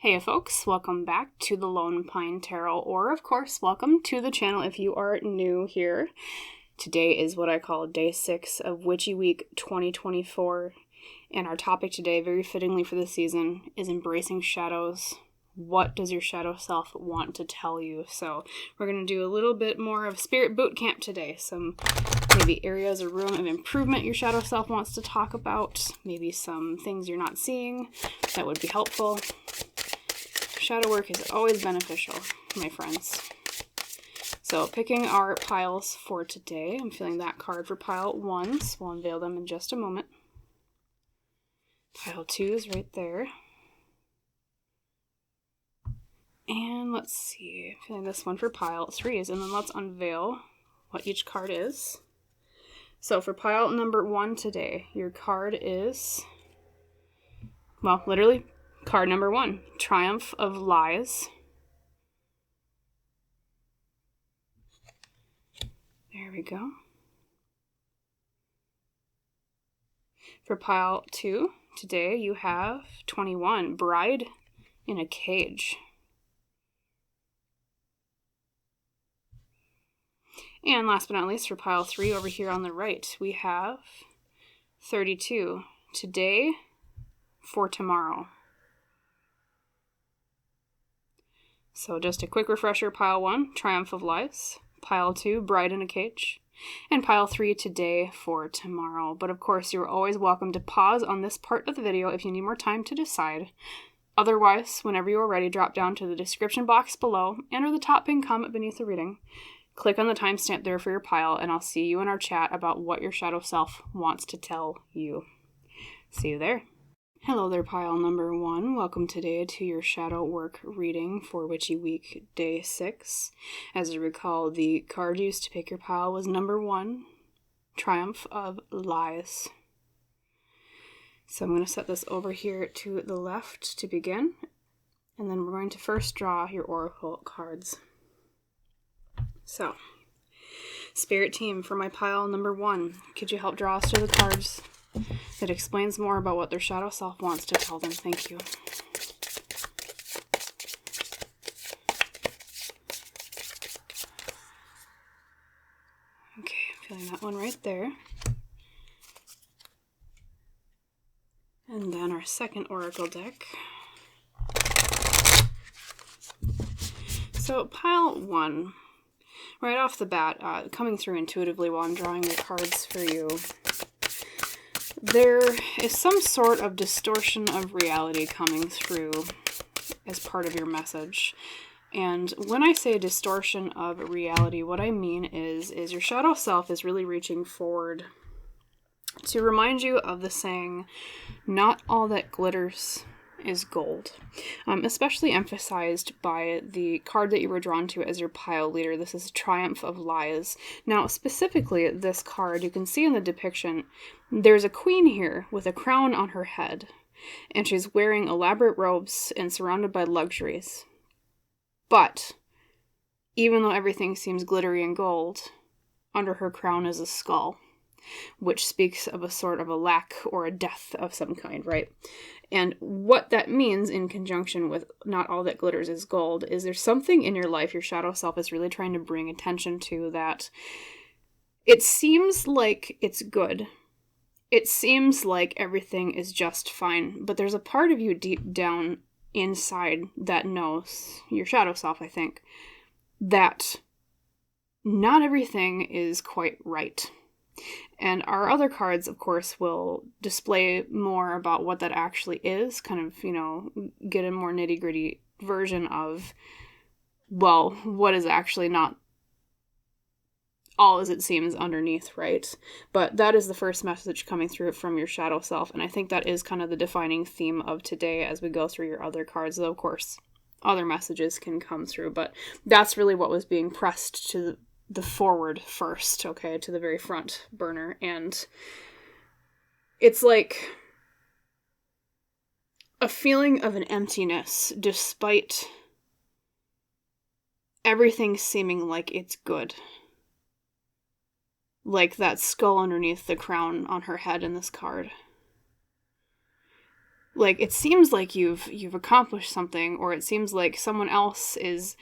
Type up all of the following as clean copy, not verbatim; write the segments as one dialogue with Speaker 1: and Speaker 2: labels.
Speaker 1: Hey folks, welcome back to the Lone Pine Tarot, or of course, welcome to the channel if you are new here. Today is what I call day 6 of Witchy Week 2024, and our topic today, very fittingly for the season, is embracing shadows. What does your shadow self want to tell you? So we're going to do a little bit more of spirit boot camp today. Some maybe areas or room of improvement your shadow self wants to talk about. Maybe some things you're not seeing that would be helpful. Shadow work is always beneficial, my friends. So picking our piles for today, I'm feeling that card for pile 1, so we'll unveil them in just a moment. Pile 2 is right there. And let's see, I'm feeling this one for pile 3, and then let's unveil what each card is. So for pile number 1 today, your card is, well, literally, card number 1, Triumph of Lies. There we go. For pile 2, today you have 21, Bride in a Cage. And last but not least, for pile 3 over here on the right, we have 32, Today for Tomorrow. So just a quick refresher, pile 1, Triumph of Lies, pile 2, Bride in a Cage, and pile 3, Today for Tomorrow. But of course, you're always welcome to pause on this part of the video if you need more time to decide. Otherwise, whenever you are ready, drop down to the description box below, enter the top pinned comment beneath the reading, click on the timestamp there for your pile, and I'll see you in our chat about what your shadow self wants to tell you. See you there. Hello there, pile number 1. Welcome today to your shadow work reading for Witchy Week day 6. As you recall, the card used to pick your pile was number 1, Triumph of Lies. So I'm going to set this over here to the left to begin, and then we're going to first draw your oracle cards. So, Spirit Team, for my pile number 1, could you help draw us through the cards that explains more about what their shadow self wants to tell them? Thank you. Okay, feeling that one right there. And then our second oracle deck. So pile 1, right off the bat, coming through intuitively while I'm drawing the cards for you, there is some sort of distortion of reality coming through as part of your message. And when I say distortion of reality, what I mean is your shadow self is really reaching forward to remind you of the saying, not all that glitters is gold, especially emphasized by the card that you were drawn to as your pile leader. This is Triumph of Lies. Now, specifically, this card, you can see in the depiction, there's a queen here with a crown on her head, and she's wearing elaborate robes and surrounded by luxuries. But, even though everything seems glittery and gold, under her crown is a skull, which speaks of a sort of a lack or a death of some kind, right? And what that means in conjunction with not all that glitters is gold is there's something in your life your shadow self is really trying to bring attention to that it seems like it's good. It seems like everything is just fine, but there's a part of you deep down inside that knows, your shadow self, I think, that not everything is quite right. And our other cards, of course, will display more about what that actually is, kind of, get a more nitty-gritty version of, well, what is actually not all as it seems underneath, right? But that is the first message coming through from your shadow self, and I think that is kind of the defining theme of today as we go through your other cards, though, of course, other messages can come through, but that's really what was being pressed to the forward first, okay, to the very front burner. And it's like a feeling of an emptiness despite everything seeming like it's good. Like that skull underneath the crown on her head in this card. like, it seems like you've accomplished something, or it seems like someone else is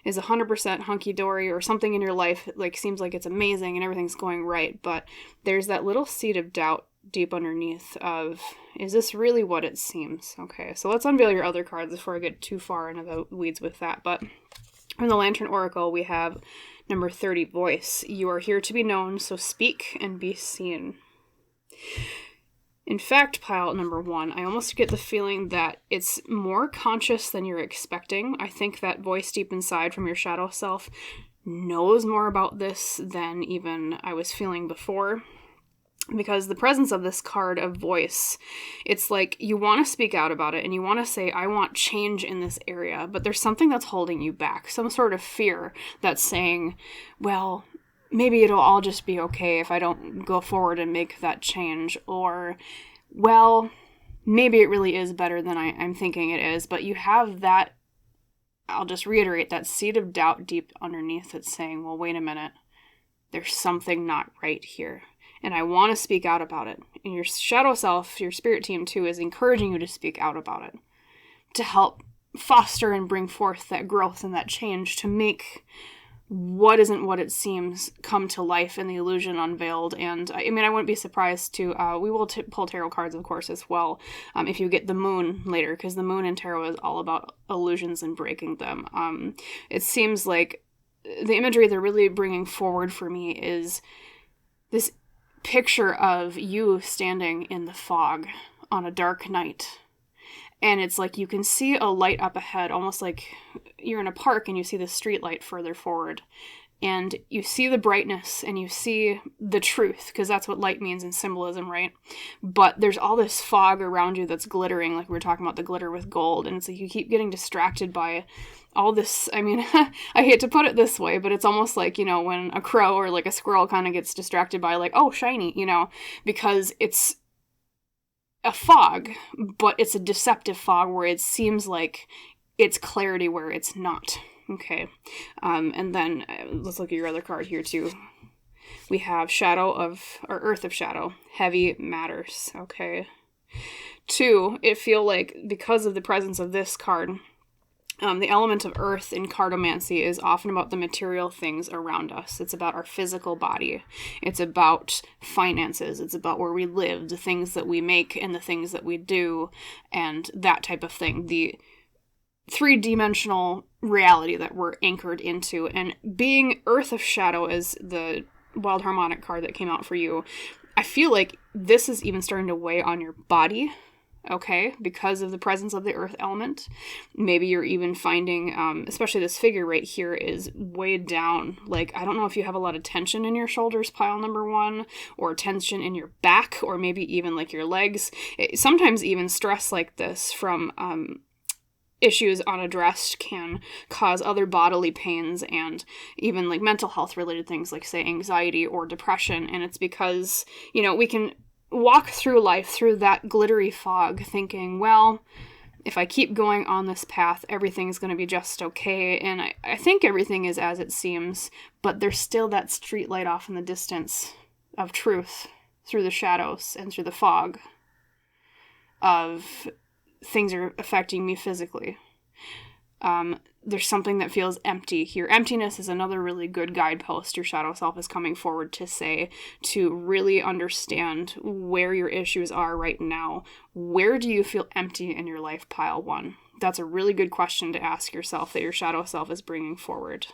Speaker 1: 100% hunky-dory, or something in your life, like, seems like it's amazing and everything's going right, but there's that little seed of doubt deep underneath of, is this really what it seems? Okay, so let's unveil your other cards before I get too far into the weeds with that. But from the Lantern Oracle, we have number 30, Voice. You are here to be known, so speak and be seen. In fact, pile number 1, I almost get the feeling that it's more conscious than you're expecting. I think that voice deep inside from your shadow self knows more about this than even I was feeling before. Because the presence of this card of voice, it's like you want to speak out about it and you want to say, I want change in this area, but there's something that's holding you back, some sort of fear that's saying, well, maybe it'll all just be okay if I don't go forward and make that change, or, well, maybe it really is better than I'm thinking it is, but you have that, I'll just reiterate, that seed of doubt deep underneath that's saying, well, wait a minute, there's something not right here. And I want to speak out about it. And your shadow self, your spirit team too, is encouraging you to speak out about it. To help foster and bring forth that growth and that change, to make what isn't what it seems come to life and the illusion unveiled. And I mean, I wouldn't be surprised to, we will pull tarot cards, of course, as well, if you get the moon later, because the moon in tarot is all about illusions and breaking them. It seems like the imagery they're really bringing forward for me is this picture of you standing in the fog on a dark night, and it's like you can see a light up ahead, almost like you're in a park and you see the street light further forward, and you see the brightness and you see the truth, because that's what light means in symbolism, right? But there's all this fog around you that's glittering, like we were talking about the glitter with gold, and it's like you keep getting distracted by all this. I mean, I hate to put it this way, but it's almost like, you know, when a crow or like a squirrel kind of gets distracted by like, oh, shiny, you know, because it's a fog, but it's a deceptive fog where it seems like it's clarity where it's not. Okay. And then let's look at your other card here too. We have Earth of Shadow, Heavy Matters. Okay. 2, it feel like because of the presence of this card, the element of earth in cartomancy is often about the material things around us. It's about our physical body. It's about finances. It's about where we live, the things that we make and the things that we do, and that type of thing. The 3-dimensional reality that we're anchored into. And being Earth of Shadow is the Wild Harmonic card that came out for you. I feel like this is even starting to weigh on your body, okay, because of the presence of the earth element. Maybe you're even finding, especially this figure right here is weighed down. Like, I don't know if you have a lot of tension in your shoulders, pile number 1, or tension in your back, or maybe even like your legs. Sometimes even stress like this from issues unaddressed can cause other bodily pains and even like mental health related things like, say, anxiety or depression. And it's because, you know, we can walk through life through that glittery fog thinking, well, if I keep going on this path, everything's going to be just okay. And I think everything is as it seems, but there's still that street light off in the distance of truth through the shadows and through the fog of things are affecting me physically. There's something that feels empty here. Emptiness is another really good guidepost your shadow self is coming forward to say, to really understand where your issues are right now. Where do you feel empty in your life, pile 1? That's a really good question to ask yourself that your shadow self is bringing forward.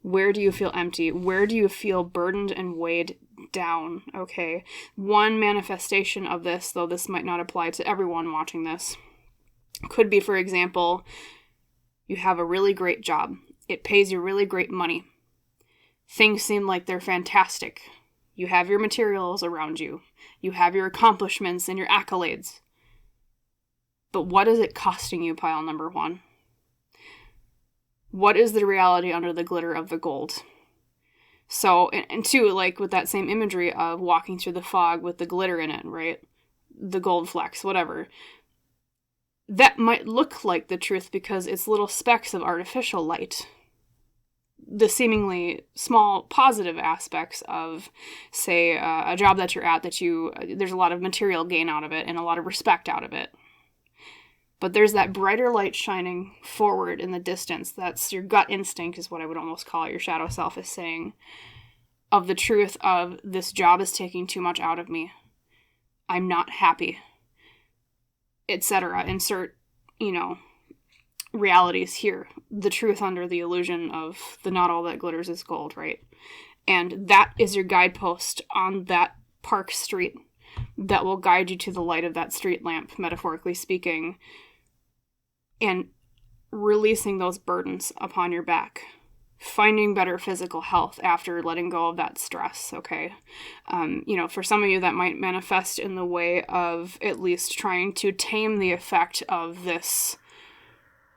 Speaker 1: Where do you feel empty? Where do you feel burdened and weighed down? Okay. One manifestation of this, though this might not apply to everyone watching this, could be, for example, you have a really great job. It pays you really great money. Things seem like they're fantastic. You have your materials around you. You have your accomplishments and your accolades. But what is it costing you, pile number 1? What is the reality under the glitter of the gold? So, and 2, like with that same imagery of walking through the fog with the glitter in it, right? The gold flecks, whatever. That might look like the truth because it's little specks of artificial light. the seemingly small positive aspects of, say, a job that you're at that there's a lot of material gain out of it and a lot of respect out of it. But there's that brighter light shining forward in the distance. That's your gut instinct, is what I would almost call it. Your shadow self is saying, of the truth of, this job is taking too much out of me. I'm not happy, etc. Insert, realities here. The truth under the illusion of the not all that glitters is gold, right? And that is your guidepost on that park street that will guide you to the light of that street lamp, metaphorically speaking, and releasing those burdens upon your back. Finding better physical health after letting go of that stress, okay? For some of you, that might manifest in the way of at least trying to tame the effect of this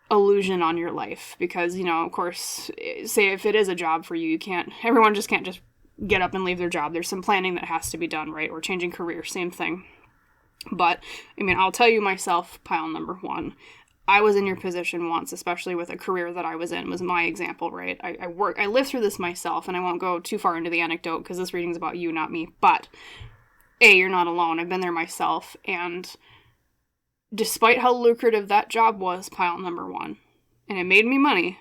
Speaker 1: illusion on your life. Because, of course, say if it is a job for you, everyone just can't just get up and leave their job. There's some planning that has to be done, right? Or changing career, same thing. But, I'll tell you myself, pile number one, I was in your position once, especially with a career that I was in, was my example, right? I lived through this myself, and I won't go too far into the anecdote because this reading's about you, not me. But, you're not alone. I've been there myself, and despite how lucrative that job was, pile number one, and it made me money,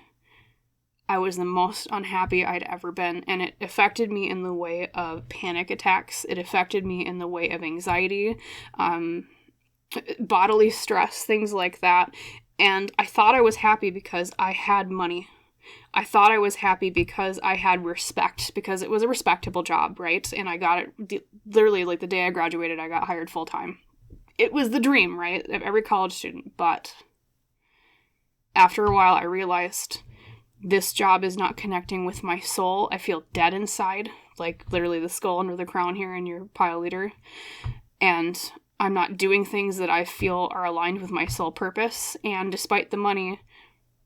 Speaker 1: I was the most unhappy I'd ever been, and it affected me in the way of panic attacks. It affected me in the way of anxiety, bodily stress, things like that. And I thought I was happy because I had money. I thought I was happy because I had respect, because it was a respectable job, right? And I got it literally like the day I graduated, I got hired full time. It was the dream, right, of every college student. But after a while, I realized this job is not connecting with my soul. I feel dead inside, like literally the skull under the crown here in your pile leader. And I'm not doing things that I feel are aligned with my soul purpose. And despite the money,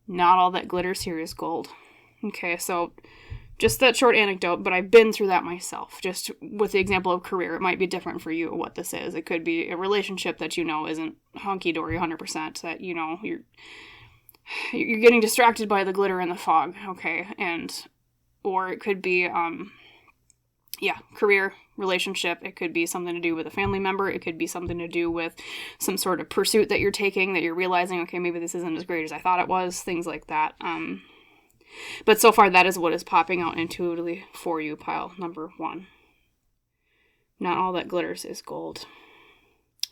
Speaker 1: not all that glitters here is gold. Okay, so just that short anecdote, but I've been through that myself. Just with the example of career, it might be different for you what this is. It could be a relationship that isn't hunky-dory 100%, that you're getting distracted by the glitter and the fog, okay? Or it could be, career, relationship. It could be something to do with a family member. It could be something to do with some sort of pursuit that you're taking, that you're realizing, okay, maybe this isn't as great as I thought it was, things like that. But so far, that is what is popping out intuitively for you, pile number one. Not all that glitters is gold.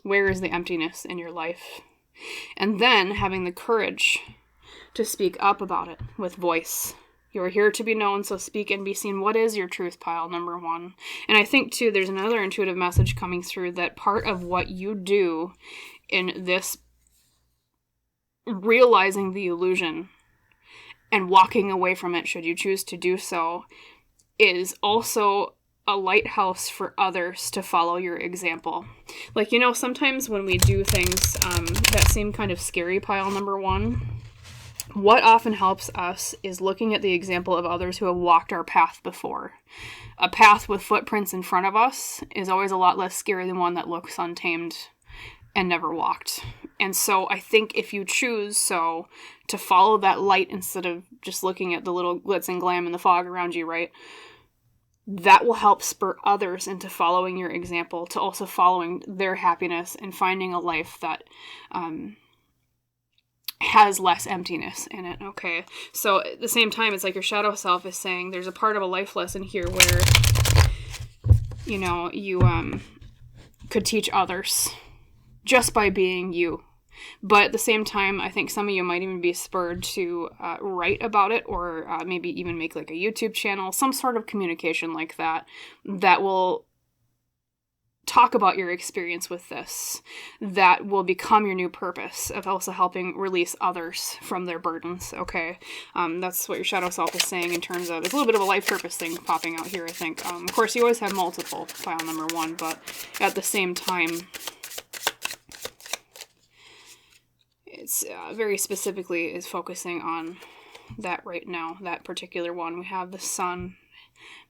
Speaker 1: Where is the emptiness in your life? And then having the courage to speak up about it with voice. You are here to be known, so speak and be seen. What is your truth, pile number one? And I think, too, there's another intuitive message coming through, that part of what you do in this realizing the illusion and walking away from it, should you choose to do so, is also a lighthouse for others to follow your example. Like, sometimes when we do things that seem kind of scary, pile number one, what often helps us is looking at the example of others who have walked our path before. A path with footprints in front of us is always a lot less scary than one that looks untamed and never walked. And so I think if you choose to follow that light instead of just looking at the little glitz and glam in the fog around you, right, that will help spur others into following your example, to also following their happiness and finding a life that has less emptiness in it, okay? So at the same time, it's like your shadow self is saying there's a part of a life lesson here where, you could teach others just by being you. But at the same time, I think some of you might even be spurred to write about it, or maybe even make like a YouTube channel, some sort of communication like that will talk about your experience with this, that will become your new purpose of also helping release others from their burdens, okay? That's what your shadow self is saying in terms of, it's a little bit of a life purpose thing popping out here, I think. Of course, you always have multiple, file number one, but at the same time, it's very specifically is focusing on that right now, that particular one. We have the sun.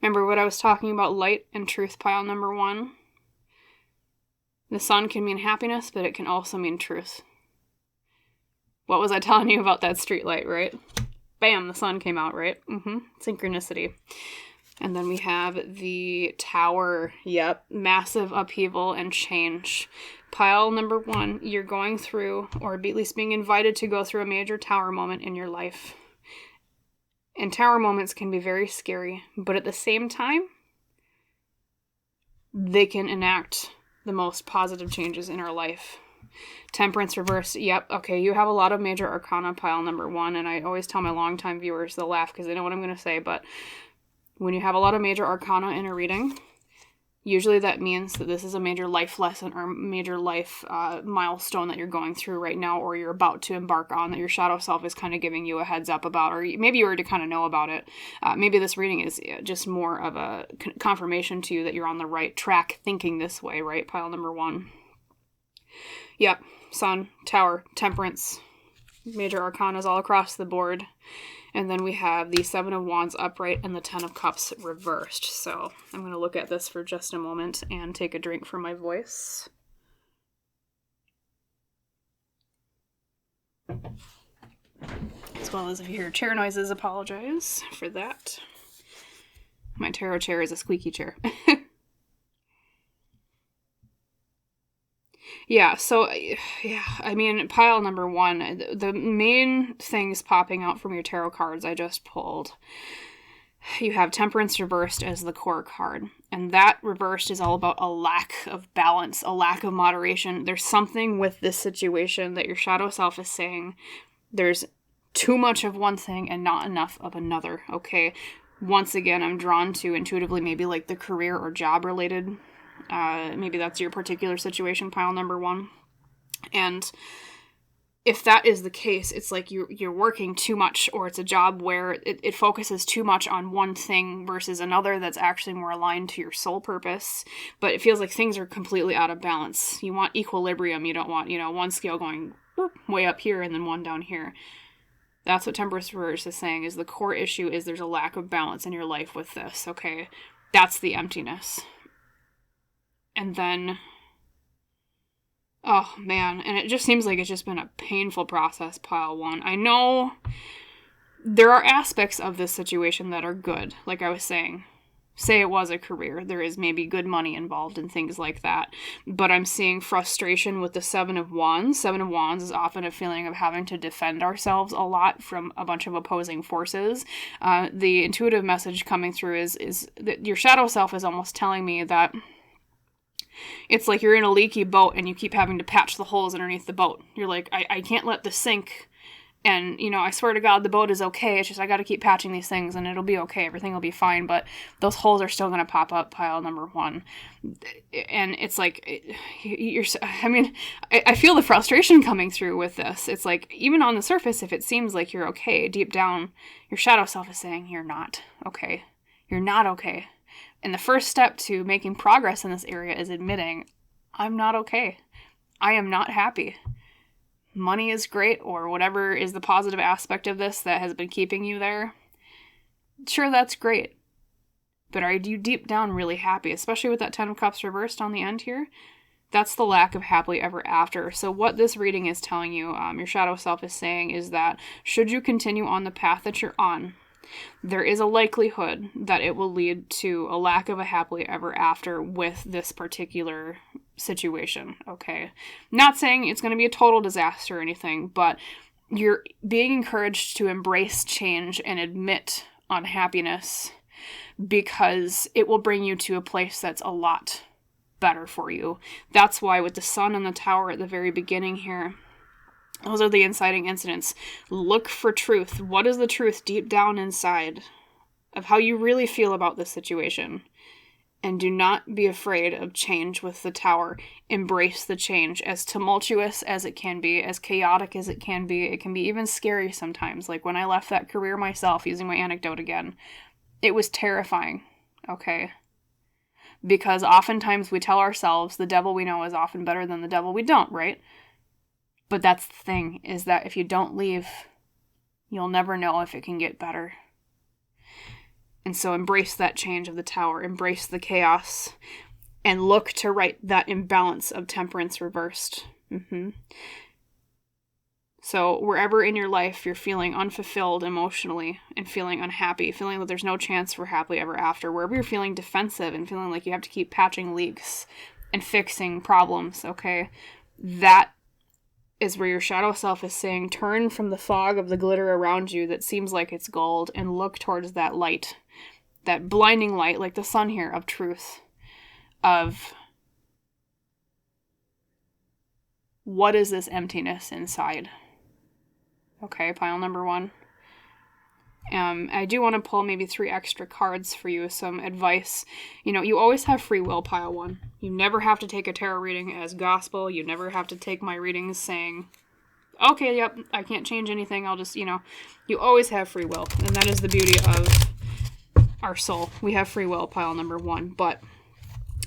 Speaker 1: Remember what I was talking about, light and truth, pile number one? The sun can mean happiness, but it can also mean truth. What was I telling you about that street light, right? bam, the sun came out, right? Synchronicity. And then we have the Tower. Yep, massive upheaval and change. Pile number 1, you're going through, or at least being invited to go through a major Tower moment in your life. And Tower moments can be very scary, but at the same time, they can enact the most positive changes in our life. Temperance reverse. Yep. Okay. You have a lot of major arcana, pile number 1. And I always tell my longtime viewers, they'll laugh because they know what I'm going to say. But when you have a lot of major arcana in a reading, usually that means that this is a major life lesson or major life milestone that you're going through right now, or you're about to embark on, that your shadow self is kind of giving you a heads up about, or maybe you already kind of know about it. Maybe this reading is just more of a confirmation to you that you're on the right track thinking this way, right? Pile number 1. Yep. Sun, Tower, Temperance, major arcanas all across the board. And then we have the 7 of Wands upright and the 10 of Cups reversed. So I'm going to look at this for just a moment and take a drink for my voice. As well as if you hear chair noises, apologize for that. My tarot chair is a squeaky chair. Yeah, so, I mean, pile number 1, the main things popping out from your tarot cards I just pulled, you have Temperance reversed as the core card, and that reversed is all about a lack of balance, a lack of moderation. There's something with this situation that your shadow self is saying there's too much of one thing and not enough of another, okay? Once again, I'm drawn to intuitively maybe like the career or job related. Maybe that's your particular situation, pile number 1. And if that is the case, it's like you're working too much, or it's a job where it focuses too much on one thing versus another that's actually more aligned to your soul purpose. But it feels like things are completely out of balance. You want equilibrium. You don't want, one scale going way up here and then one down here. That's what Temperance Reverse is saying, is the core issue is there's a lack of balance in your life with this, okay? That's the emptiness. And then, oh man, and it just seems like it's just been a painful process, pile 1. I know there are aspects of this situation that are good, like I was saying. Say it was a career, there is maybe good money involved and things like that. But I'm seeing frustration with the 7 of Wands. 7 of Wands is often a feeling of having to defend ourselves a lot from a bunch of opposing forces. The intuitive message coming through is that your shadow self is almost telling me that it's like you're in a leaky boat and you keep having to patch the holes underneath the boat. You're like, I can't let this sink. And, I swear to God, the boat is okay. It's just I got to keep patching these things and it'll be okay. Everything will be fine. But those holes are still going to pop up, pile number 1. And it's like, I feel the frustration coming through with this. It's like, even on the surface, if it seems like you're okay, deep down, your shadow self is saying you're not okay. You're not okay. And the first step to making progress in this area is admitting, I'm not okay. I am not happy. Money is great, or whatever is the positive aspect of this that has been keeping you there. Sure, that's great. But are you deep down really happy? Especially with that 10 of Cups reversed on the end here. That's the lack of happily ever after. So what this reading is telling you, your shadow self is saying, is that should you continue on the path that you're on, there is a likelihood that it will lead to a lack of a happily ever after with this particular situation, okay? Not saying it's going to be a total disaster or anything, but you're being encouraged to embrace change and admit unhappiness because it will bring you to a place that's a lot better for you. That's why with the Sun and the Tower at the very beginning here, those are the inciting incidents. Look for truth. What is the truth deep down inside of how you really feel about this situation? And do not be afraid of change with the Tower. Embrace the change. As tumultuous as it can be, as chaotic as it can be even scary sometimes. Like when I left that career myself, using my anecdote again, it was terrifying, okay? Because oftentimes we tell ourselves the devil we know is often better than the devil we don't, right? But that's the thing, is that if you don't leave, you'll never know if it can get better. And so embrace that change of the Tower, embrace the chaos, and look to right that imbalance of Temperance reversed. So wherever in your life you're feeling unfulfilled emotionally and feeling unhappy, feeling that there's no chance for happily ever after, wherever you're feeling defensive and feeling like you have to keep patching leaks and fixing problems, okay, that is where your shadow self is saying, turn from the fog of the glitter around you that seems like it's gold and look towards that light, that blinding light, like the sun here, of truth, of what is this emptiness inside. Okay, pile number 1. I do want to pull maybe 3 extra cards for you, some advice. You know, you always have free will, pile 1. You never have to take a tarot reading as gospel. You never have to take my readings saying, okay, yep, I can't change anything. I'll just, you always have free will. And that is the beauty of our soul. We have free will, pile number 1. But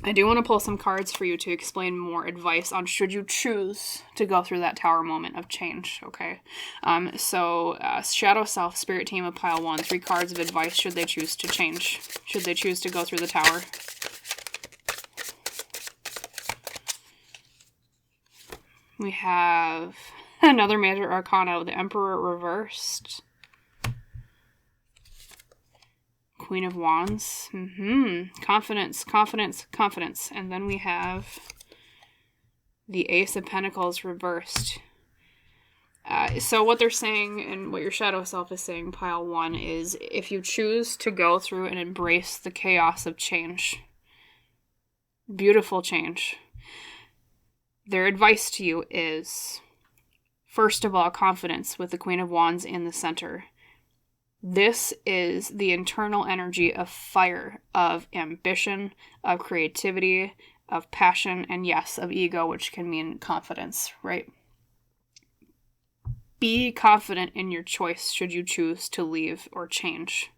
Speaker 1: I do want to pull some cards for you to explain more advice on should you choose to go through that tower moment of change, okay? So Shadow Self, Spirit Team of pile 1, 3 cards of advice should they choose to change, should they choose to go through the tower. We have another major arcana, the Emperor reversed. Queen of Wands. Confidence, confidence, confidence. And then we have the Ace of Pentacles reversed. So what they're saying and what your shadow self is saying, pile 1, is if you choose to go through and embrace the chaos of change, beautiful change, their advice to you is, first of all, confidence with the Queen of Wands in the center. This is the internal energy of fire, of ambition, of creativity, of passion, and yes, of ego, which can mean confidence, right? Be confident in your choice should you choose to leave or change.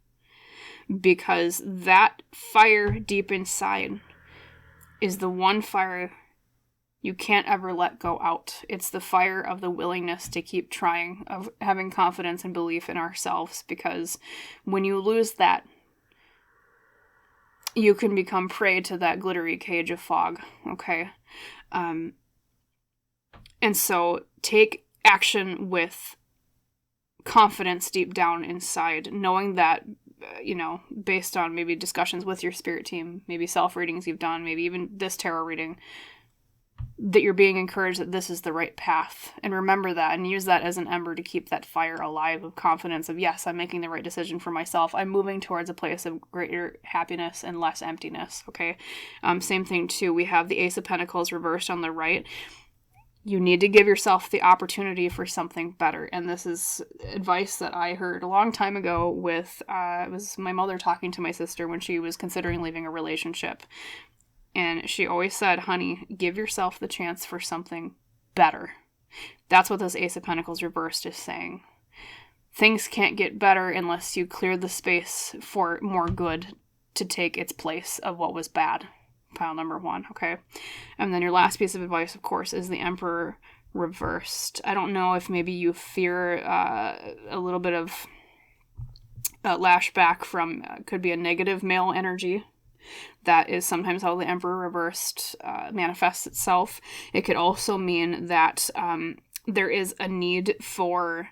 Speaker 1: Because that fire deep inside is the one fire you can't ever let go out. It's the fire of the willingness to keep trying, of having confidence and belief in ourselves, because when you lose that, you can become prey to that glittery cage of fog, okay? And so take action with confidence deep down inside, knowing that, based on maybe discussions with your spirit team, maybe self-readings you've done, maybe even this tarot reading, that you're being encouraged that this is the right path. And remember that and use that as an ember to keep that fire alive of confidence of, yes, I'm making the right decision for myself. I'm moving towards a place of greater happiness and less emptiness, okay? Same thing, too. We have the Ace of Pentacles reversed on the right. You need to give yourself the opportunity for something better. And this is advice that I heard a long time ago with, it was my mother talking to my sister when she was considering leaving a relationship. And she always said, honey, give yourself the chance for something better. That's what this Ace of Pentacles reversed is saying. Things can't get better unless you clear the space for more good to take its place of what was bad. Pile number 1, okay? And then your last piece of advice, of course, is the Emperor reversed. I don't know if maybe you fear a little bit of lashback from, could be a negative male energy. That is sometimes how the Emperor reversed manifests itself. It could also mean that there is a need for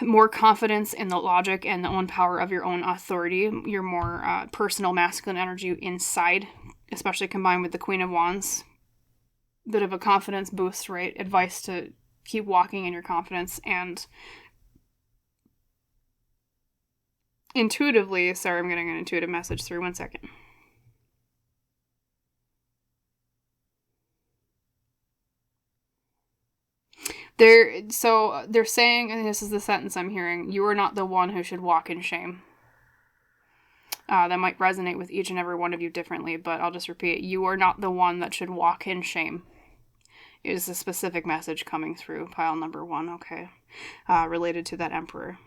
Speaker 1: more confidence in the logic and the own power of your own authority, your more personal masculine energy inside, especially combined with the Queen of Wands. Bit of a confidence boost, right? Advice to keep walking in your confidence. And intuitively, sorry, I'm getting an intuitive message through. 1 second. They're saying, and this is the sentence I'm hearing, you are not the one who should walk in shame. That might resonate with each and every one of you differently, but I'll just repeat, you are not the one that should walk in shame. Is a specific message coming through, pile number 1, okay, related to that Emperor.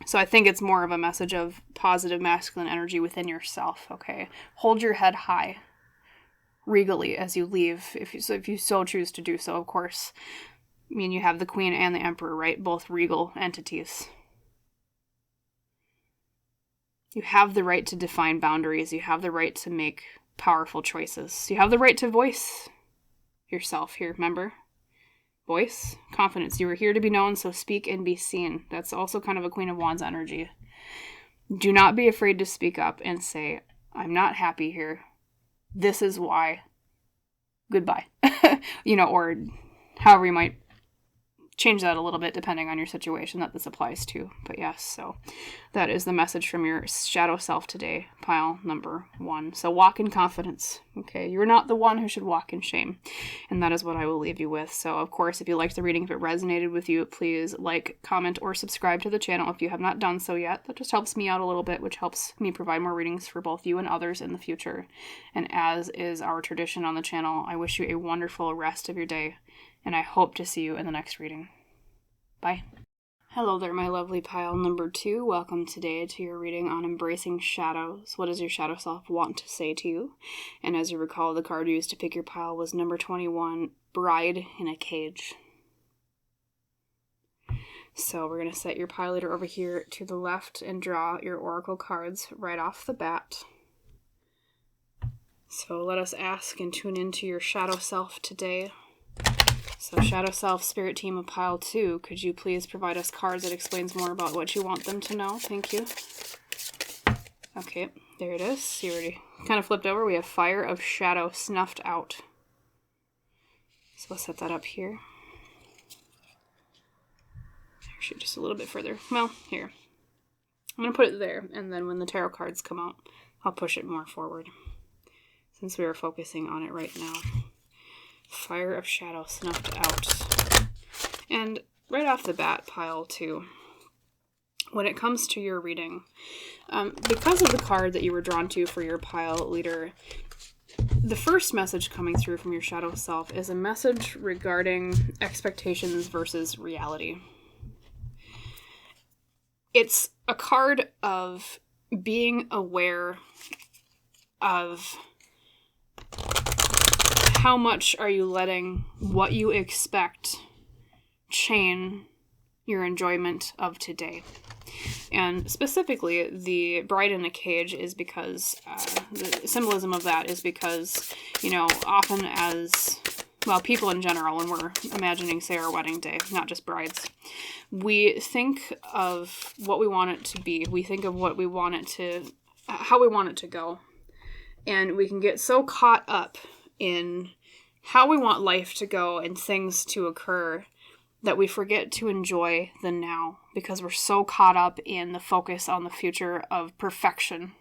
Speaker 1: So I think it's more of a message of positive masculine energy within yourself, okay? Hold your head high, regally, as you leave, if you so choose to do so, of course. I mean, you have the Queen and the Emperor, right? Both regal entities. You have the right to define boundaries. You have the right to make powerful choices. You have the right to voice yourself here, remember? voice, confidence. You are here to be known, so speak and be seen. That's also kind of a Queen of Wands energy. Do not be afraid to speak up and say, I'm not happy here. This is why. Goodbye. Or however you might change that a little bit depending on your situation that this applies to. But yes, so that is the message from your shadow self today, pile number 1. So walk in confidence. Okay, you're not the one who should walk in shame. And that is what I will leave you with. So of course, if you liked the reading, if it resonated with you, please like, comment, or subscribe to the channel if you have not done so yet. That just helps me out a little bit, which helps me provide more readings for both you and others in the future. And as is our tradition on the channel, I wish you a wonderful rest of your day. And I hope to see you in the next reading. Bye. Hello there, my lovely pile number 2. Welcome today to your reading on embracing shadows. What does your shadow self want to say to you? And as you recall, the card used to pick your pile was number 21, Bride in a Cage. So we're going to set your pile leader over here to the left and draw your oracle cards right off the bat. So let us ask and tune into your shadow self today. So shadow self, spirit team of pile 2, could you please provide us cards that explains more about what you want them to know? Thank you. Okay, there it is. You already kind of flipped over. We have Fire of Shadow snuffed out. So we'll set that up here. Actually, just a little bit further. Well, here. I'm going to put it there, and then when the tarot cards come out, I'll push it more forward, since we are focusing on it right now. Fire of Shadow snuffed out. And right off the bat, pile 2, when it comes to your reading, because of the card that you were drawn to for your pile leader, the first message coming through from your shadow self is a message regarding expectations versus reality. It's a card of being aware of how much are you letting what you expect chain your enjoyment of today. And specifically, the bride in a cage is because, the symbolism of that is because, often as, well, people in general, when we're imagining, say, our wedding day, not just brides, we think of what we want it to be. We think of what we want it to, how we want it to go. And we can get so caught up in how we want life to go and things to occur that we forget to enjoy the now because we're so caught up in the focus on the future of perfection,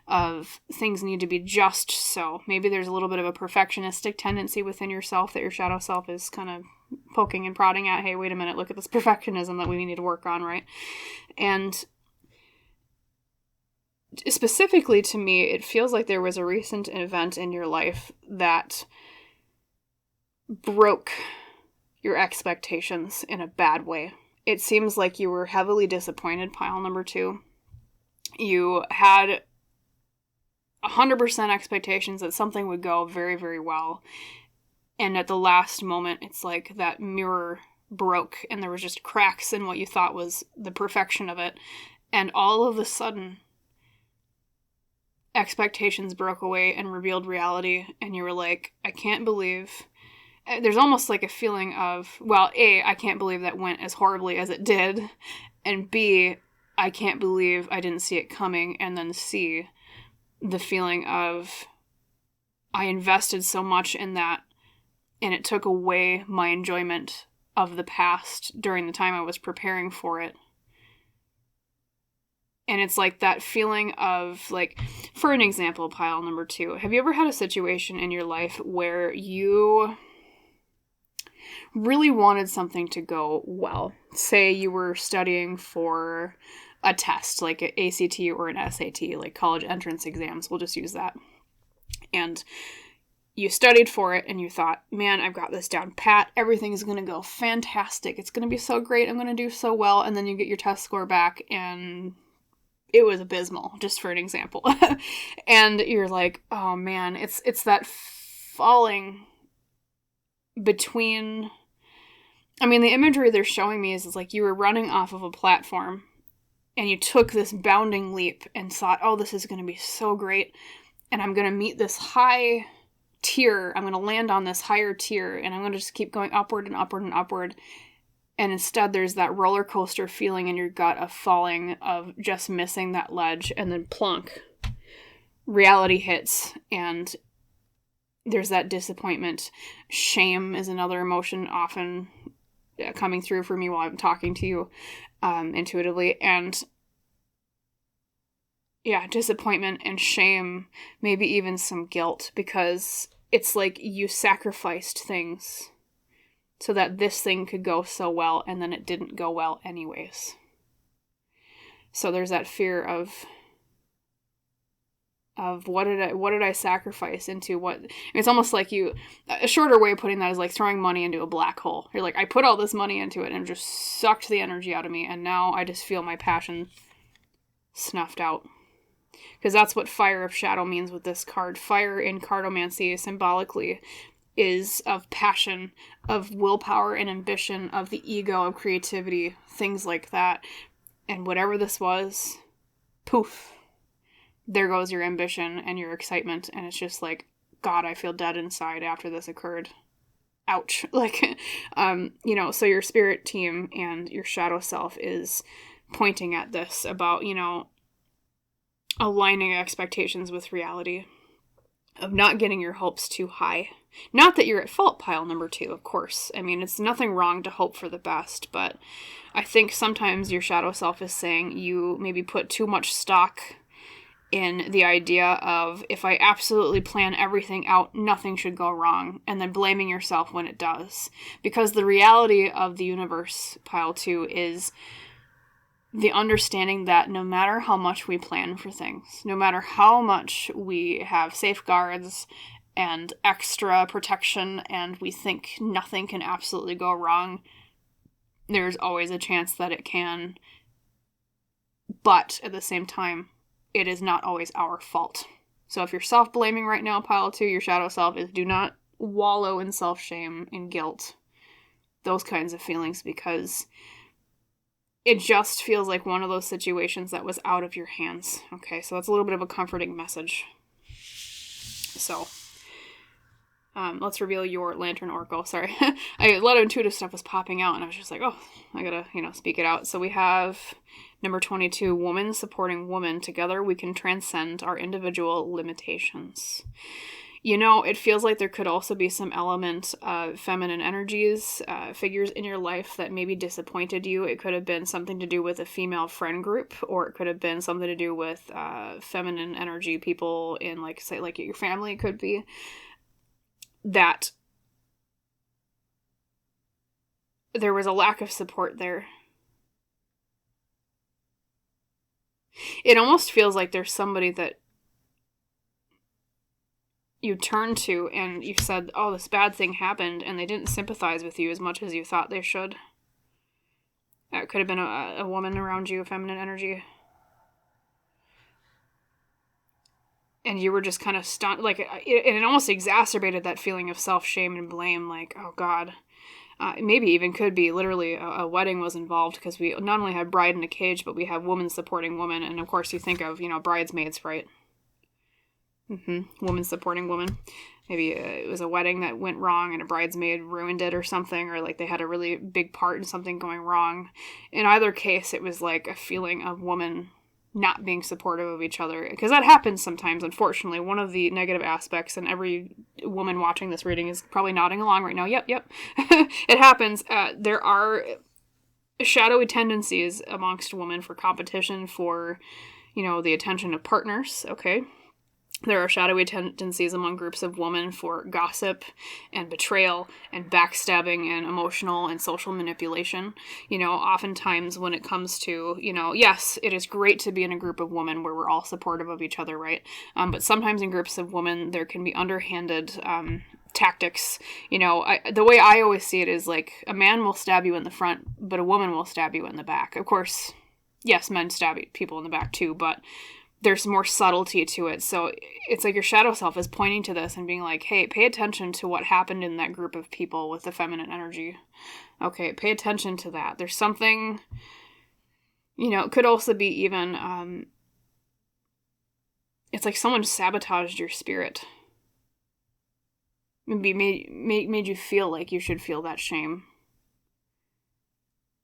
Speaker 1: of things need to be just so. Maybe there's a little bit of a perfectionistic tendency within yourself that your shadow self is kind of poking and prodding at. Hey, wait a minute, look at this perfectionism that we need to work on, right? And specifically to me, it feels like there was a recent event in your life that broke your expectations in a bad way. It seems like you were heavily disappointed, pile number 2. You had 100% expectations that something would go very, very well. And at the last moment, it's like that mirror broke and there was just cracks in what you thought was the perfection of it. And all of a sudden, expectations broke away and revealed reality. And you were like, I can't believe. There's almost like a feeling of, well, A, I can't believe that went as horribly as it did. And B, I can't believe I didn't see it coming. And then C, the feeling of, I invested so much in that and it took away my enjoyment of the past during the time I was preparing for it. And it's like that feeling of, like, for an example, pile number 2, have you ever had a situation in your life where you really wanted something to go well? Say you were studying for a test, like an ACT or an SAT, like college entrance exams, we'll just use that. And you studied for it and you thought, man, I've got this down pat. Everything is going to go fantastic. It's going to be so great. I'm going to do so well. And then you get your test score back and it was abysmal, just for an example. And you're like, oh man, it's that falling between, I mean, the imagery they're showing me is like you were running off of a platform and you took this bounding leap and thought, oh, this is going to be so great. And I'm going to meet this high tier. I'm going to land on this higher tier, and I'm going to just keep going upward and upward and upward. And instead, there's that roller coaster feeling in your gut of falling, of just missing that ledge, and then plunk. Reality hits, and there's that disappointment. Shame is another emotion often coming through for me while I'm talking to you intuitively. And yeah, disappointment and shame, maybe even some guilt, because it's like you sacrificed things so that this thing could go so well, and then it didn't go well anyways. So there's that fear of what did I sacrifice into what. It's almost like a shorter way of putting that is like throwing money into a black hole. You're like, I put all this money into it and it just sucked the energy out of me, and now I just feel my passion snuffed out. Because that's what Fire of Shadow means with this card. Fire in cardomancy symbolically is of passion, of willpower and ambition, of the ego, of creativity, things like that. And whatever this was, poof, there goes your ambition and your excitement. And it's just like, God, I feel dead inside after this occurred. Ouch. Like, so your spirit team and your shadow self is pointing at this about, aligning expectations with reality, of not getting your hopes too high. Not that you're at fault, pile number 2, of course. I mean, it's nothing wrong to hope for the best, but I think sometimes your shadow self is saying you maybe put too much stock in the idea of, if I absolutely plan everything out, nothing should go wrong, and then blaming yourself when it does. Because the reality of the universe, pile 2, is the understanding that no matter how much we plan for things, no matter how much we have safeguards and extra protection and we think nothing can absolutely go wrong, there's always a chance that it can. But at the same time, it is not always our fault. So if you're self-blaming right now, pile 2, your shadow self is, do not wallow in self-shame and guilt, those kinds of feelings, because it just feels like one of those situations that was out of your hands. Okay, so that's a little bit of a comforting message. So, let's reveal your Lantern Oracle. Sorry. A lot of intuitive stuff was popping out, and I was just like, oh, I gotta, speak it out. So we have number 22, woman supporting woman. Together we can transcend our individual limitations. It feels like there could also be some element of feminine energies, figures in your life that maybe disappointed you. It could have been something to do with a female friend group, or it could have been something to do with feminine energy people in, like, say, like your family could be. That there was a lack of support there. It almost feels like there's somebody that you turned to and you said, oh, this bad thing happened, and they didn't sympathize with you as much as you thought they should. It could have been a woman around you, a feminine energy. And you were just kind of stunned, like, it almost exacerbated that feeling of self-shame and blame, like, oh God. Maybe even could be literally a wedding was involved, because we not only had bride in a cage, but we have woman supporting woman, and of course you think of, bridesmaids, right? Woman supporting woman. Maybe it was a wedding that went wrong and a bridesmaid ruined it or something, or like they had a really big part in something going wrong. In either case, it was like a feeling of woman not being supportive of each other, because that happens sometimes, unfortunately. One of the negative aspects, and every woman watching this reading is probably nodding along right now, yep. It happens. There are shadowy tendencies amongst women for competition, for, the attention of partners, okay? There are shadowy tendencies among groups of women for gossip and betrayal and backstabbing and emotional and social manipulation. Oftentimes when it comes to, yes, it is great to be in a group of women where we're all supportive of each other, right? But sometimes in groups of women, there can be underhanded tactics. The way I always see it is like a man will stab you in the front, but a woman will stab you in the back. Of course, yes, men stab people in the back too, but there's more subtlety to it. So it's like your shadow self is pointing to this and being like, hey, pay attention to what happened in that group of people with the feminine energy. Okay, pay attention to that. There's something, it could also be even, it's like someone sabotaged your spirit. maybe made you feel like you should feel that shame.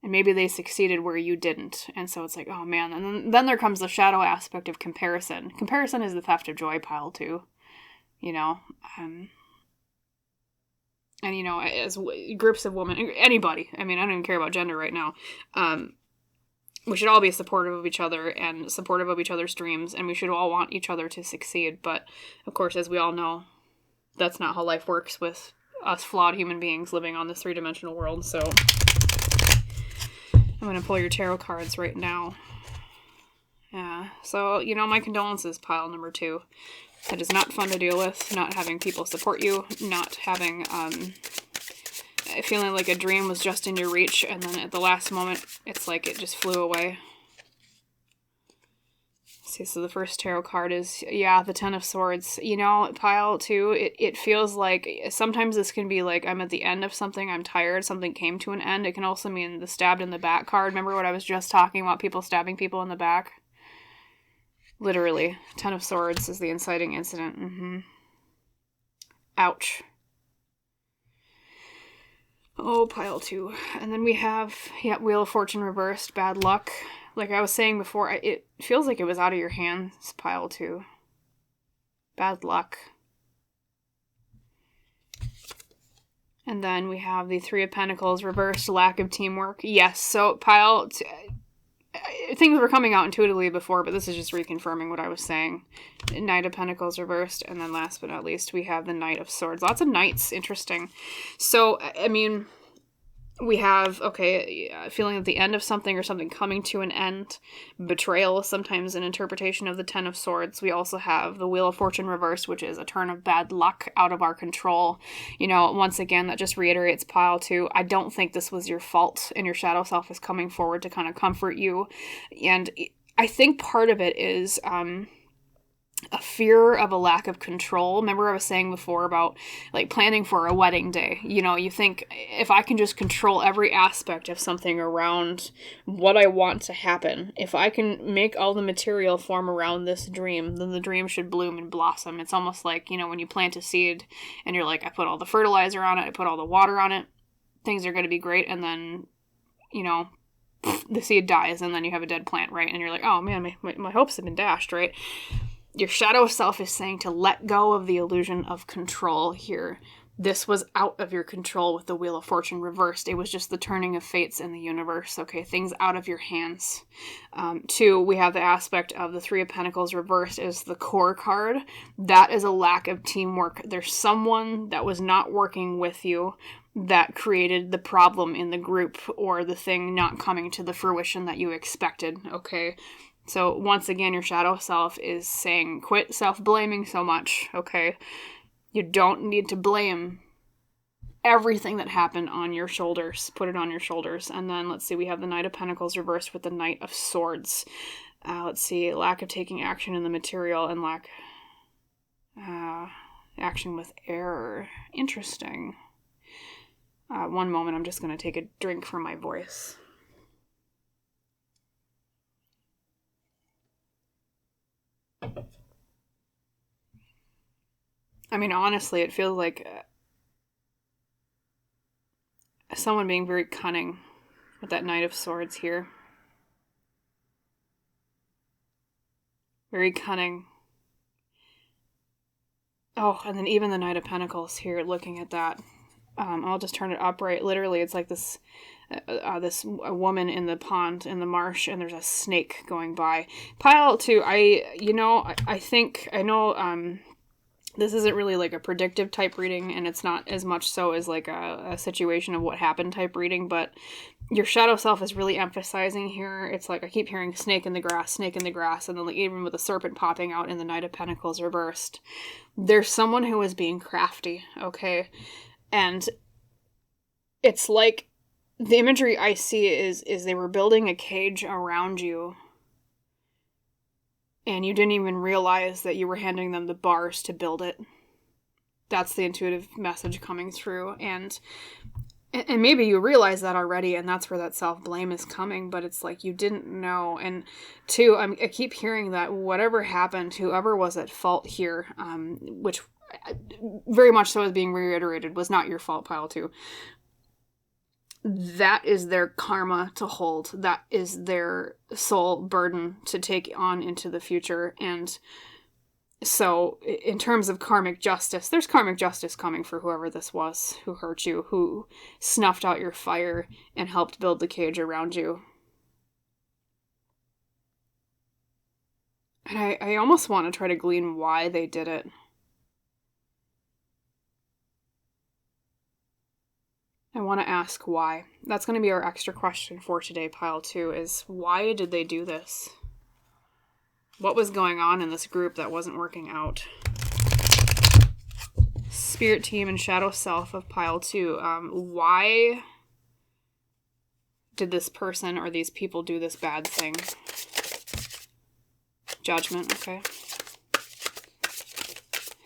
Speaker 1: And maybe they succeeded where you didn't. And so it's like, oh man. And then there comes the shadow aspect of comparison. Comparison is the theft of joy pile too. You know? And, you know, as groups of women, anybody, I mean, I don't even care about gender right now. We should all be supportive of each other and supportive of each other's dreams. And we should all want each other to succeed. But, of course, as we all know, that's not how life works with us flawed human beings living on this three-dimensional world. So I'm going to pull your tarot cards right now. Yeah, so, you know, my condolences, pile number 2. It is not fun to deal with, not having people support you, not having, feeling like a dream was just in your reach, and then at the last moment, it's like it just flew away. See, so the first tarot card is, yeah, the Ten of Swords. You know, pile 2, it feels like, sometimes this can be like, I'm at the end of something, I'm tired, something came to an end. It can also mean the stabbed in the back card. Remember what I was just talking about, people stabbing people in the back? Literally. Ten of Swords is the inciting incident. Ouch. Oh, pile 2. And then we have, yeah, Wheel of Fortune reversed, bad luck. Like I was saying before, it feels like it was out of your hands, pile 2. Bad luck. And then we have the Three of Pentacles reversed, lack of teamwork. Yes, so pile 2, things were coming out intuitively before, but this is just reconfirming what I was saying. Knight of Pentacles reversed, and then last but not least, we have the Knight of Swords. Lots of knights, interesting. So, I mean, we have, okay, feeling at the end of something or something coming to an end. Betrayal is sometimes an interpretation of the Ten of Swords. We also have the Wheel of Fortune reversed, which is a turn of bad luck out of our control. You know, once again, that just reiterates pile 2. I don't think this was your fault, and your shadow self is coming forward to kind of comfort you. And I think part of it is a fear of a lack of control. Remember I was saying before about like planning for a wedding day. You know, you think if I can just control every aspect of something around what I want to happen, if I can make all the material form around this dream, then the dream should bloom and blossom. It's almost like, you know, when you plant a seed and you're like, I put all the fertilizer on it, I put all the water on it, things are going to be great. And then, you know, the seed dies and then you have a dead plant, right? And you're like, oh man, my hopes have been dashed, right? Your shadow self is saying to let go of the illusion of control here. This was out of your control with the Wheel of Fortune reversed. It was just the turning of fates in the universe. Okay, things out of your hands. 2, we have the aspect of the Three of Pentacles reversed as the core card. That is a lack of teamwork. There's someone that was not working with you that created the problem in the group or the thing not coming to the fruition that you expected. Okay. So once again, your shadow self is saying, quit self-blaming so much, okay? You don't need to blame everything that happened on your shoulders. Put it on your shoulders. And then, let's see, we have the Knight of Pentacles reversed with the Knight of Swords. Let's see, lack of taking action in the material and lack action with error. Interesting. One moment, I'm just going to take a drink from my voice. I mean, honestly, it feels like someone being very cunning with that Knight of Swords here. Very cunning. Oh, and then even the Knight of Pentacles here, looking at that. I'll just turn it upright. Literally, it's like this a woman in the pond, in the marsh, and there's a snake going by. Pile 2, I think, I know, this isn't really like a predictive type reading, and it's not as much so as like a situation of what happened type reading, but your shadow self is really emphasizing here. It's like I keep hearing snake in the grass, and then like even with the serpent popping out in the Knight of Pentacles reversed. There's someone who is being crafty, okay? And it's like the imagery I see is they were building a cage around you, and you didn't even realize that you were handing them the bars to build it. That's the intuitive message coming through. And maybe you realize that already, and that's where that self-blame is coming, but it's like you didn't know. And 2, I keep hearing that whatever happened, whoever was at fault here, which very much so as being reiterated, was not your fault, pile 2. That is their karma to hold. That is their soul burden to take on into the future. And so in terms of karmic justice, there's karmic justice coming for whoever this was who hurt you, who snuffed out your fire and helped build the cage around you. And I almost want to try to glean why they did it. I want to ask why. That's going to be our extra question for today, pile 2, is why did they do this? What was going on in this group that wasn't working out? Spirit team and shadow self of pile 2. Why did this person or these people do this bad thing? Judgment, okay.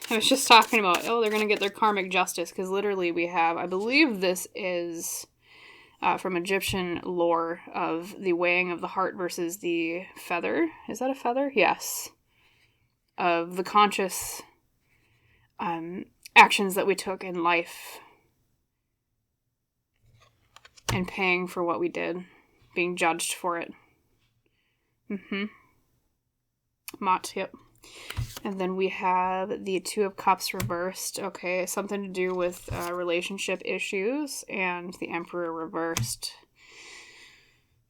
Speaker 1: I was just talking about, they're going to get their karmic justice, because literally we have, I believe this is from Egyptian lore of the weighing of the heart versus the feather. Is that a feather? Yes. Of the conscious actions that we took in life and paying for what we did, being judged for it. Mott, yep. And then we have the 2 of Cups reversed. Okay, something to do with relationship issues. And the Emperor reversed.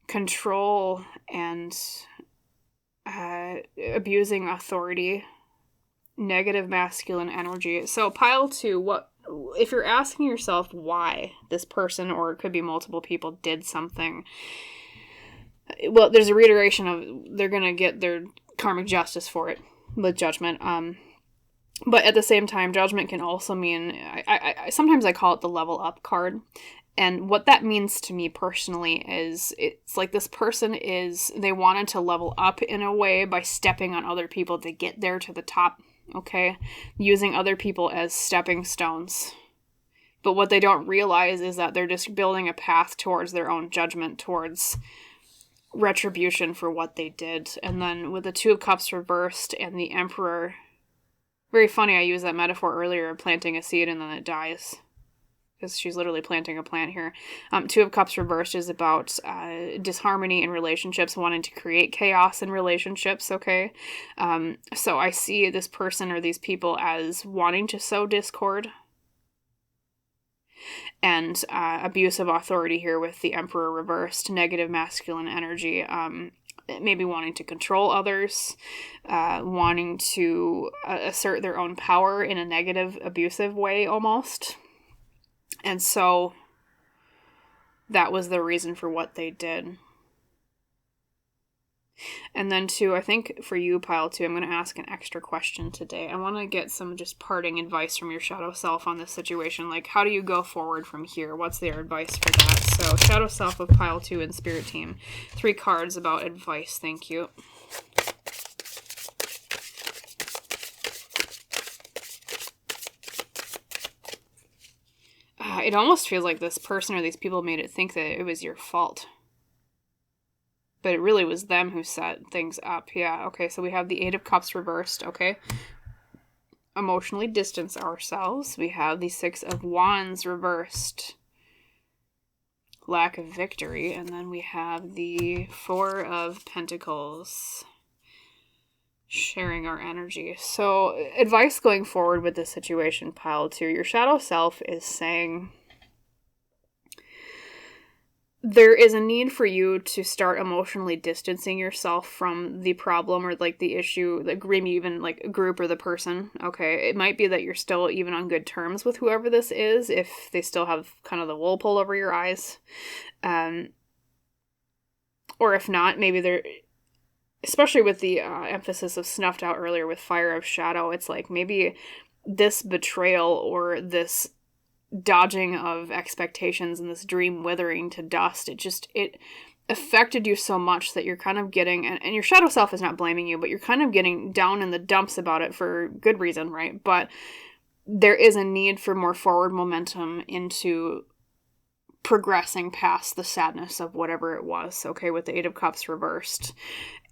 Speaker 1: Control and abusing authority. Negative masculine energy. So pile 2, what if you're asking yourself why this person, or it could be multiple people, did something? Well, there's a reiteration of they're going to get their karmic justice for it with judgment. But at the same time, judgment can also mean, I sometimes I call it the level up card. And what that means to me personally is it's like this person they wanted to level up in a way by stepping on other people to get there to the top, okay? Using other people as stepping stones. But what they don't realize is that they're just building a path towards their own judgment, towards retribution for what they did. And then with the 2 of Cups reversed and the Emperor, very funny, I used that metaphor earlier of planting a seed and then it dies, because she's literally planting a plant here. 2 of Cups reversed is about disharmony in relationships, wanting to create chaos in relationships, okay? So I see this person or these people as wanting to sow discord and abuse of authority here with the Emperor reversed, negative masculine energy, maybe wanting to control others, wanting to assert their own power in a negative, abusive way almost. And so that was the reason for what they did. And then 2, I think for you, pile 2, I'm going to ask an extra question today. I want to get some just parting advice from your shadow self on this situation. Like, how do you go forward from here? What's their advice for that? So, shadow self of pile 2 and spirit team. 3 cards about advice. Thank you. It almost feels like this person or these people made it think that it was your fault. But it really was them who set things up. Yeah, okay, so we have the 8 of Cups reversed, okay? Emotionally distance ourselves. We have the 6 of Wands reversed. Lack of victory. And then we have the 4 of Pentacles. Sharing our energy. So, advice going forward with this situation, pile 2. Your shadow self is saying there is a need for you to start emotionally distancing yourself from the problem or like the issue, like maybe even like a group or the person. Okay, it might be that you're still even on good terms with whoever this is, if they still have kind of the wool pulled over your eyes. Or if not, maybe they're, especially with the emphasis of snuffed out earlier with Fire of Shadow, it's like maybe this betrayal or this dodging of expectations and this dream withering to dust, it affected you so much that you're kind of getting, and your shadow self is not blaming you, but you're kind of getting down in the dumps about it for good reason, right? But there is a need for more forward momentum into progressing past the sadness of whatever it was, okay, with the 8 of Cups reversed.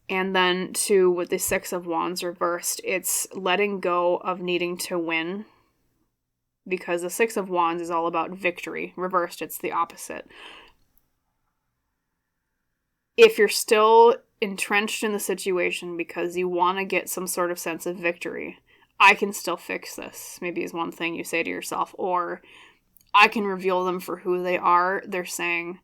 Speaker 1: And then 2, with the 6 of Wands reversed, it's letting go of needing to win because the Six of Wands is all about victory. Reversed, it's the opposite. If you're still entrenched in the situation because you want to get some sort of sense of victory, I can still fix this, maybe is one thing you say to yourself. Or I can reveal them for who they are. They're saying,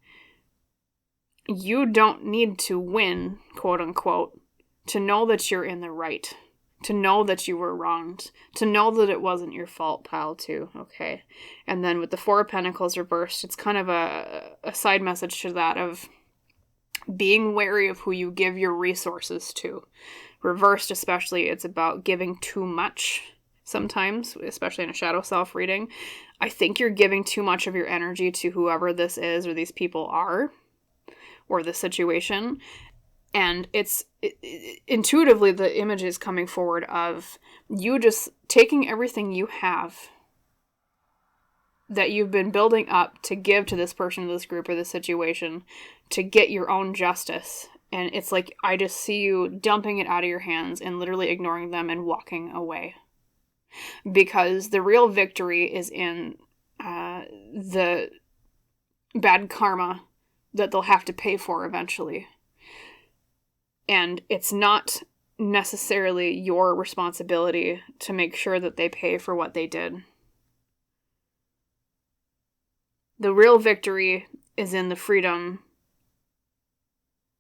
Speaker 1: you don't need to win, quote unquote, to know that you're in the right, to know that you were wronged, to know that it wasn't your fault, pile 2, okay? And then with the Four of Pentacles reversed, it's kind of a side message to that of being wary of who you give your resources to. Reversed especially, it's about giving too much sometimes, especially in a shadow self reading. I think you're giving too much of your energy to whoever this is or these people are, or the situation. And it's intuitively, the image is coming forward of you just taking everything you have that you've been building up to give to this person, this group, or this situation to get your own justice. And it's like, I just see you dumping it out of your hands and literally ignoring them and walking away. Because the real victory is in the bad karma that they'll have to pay for eventually. And it's not necessarily your responsibility to make sure that they pay for what they did. The real victory is in the freedom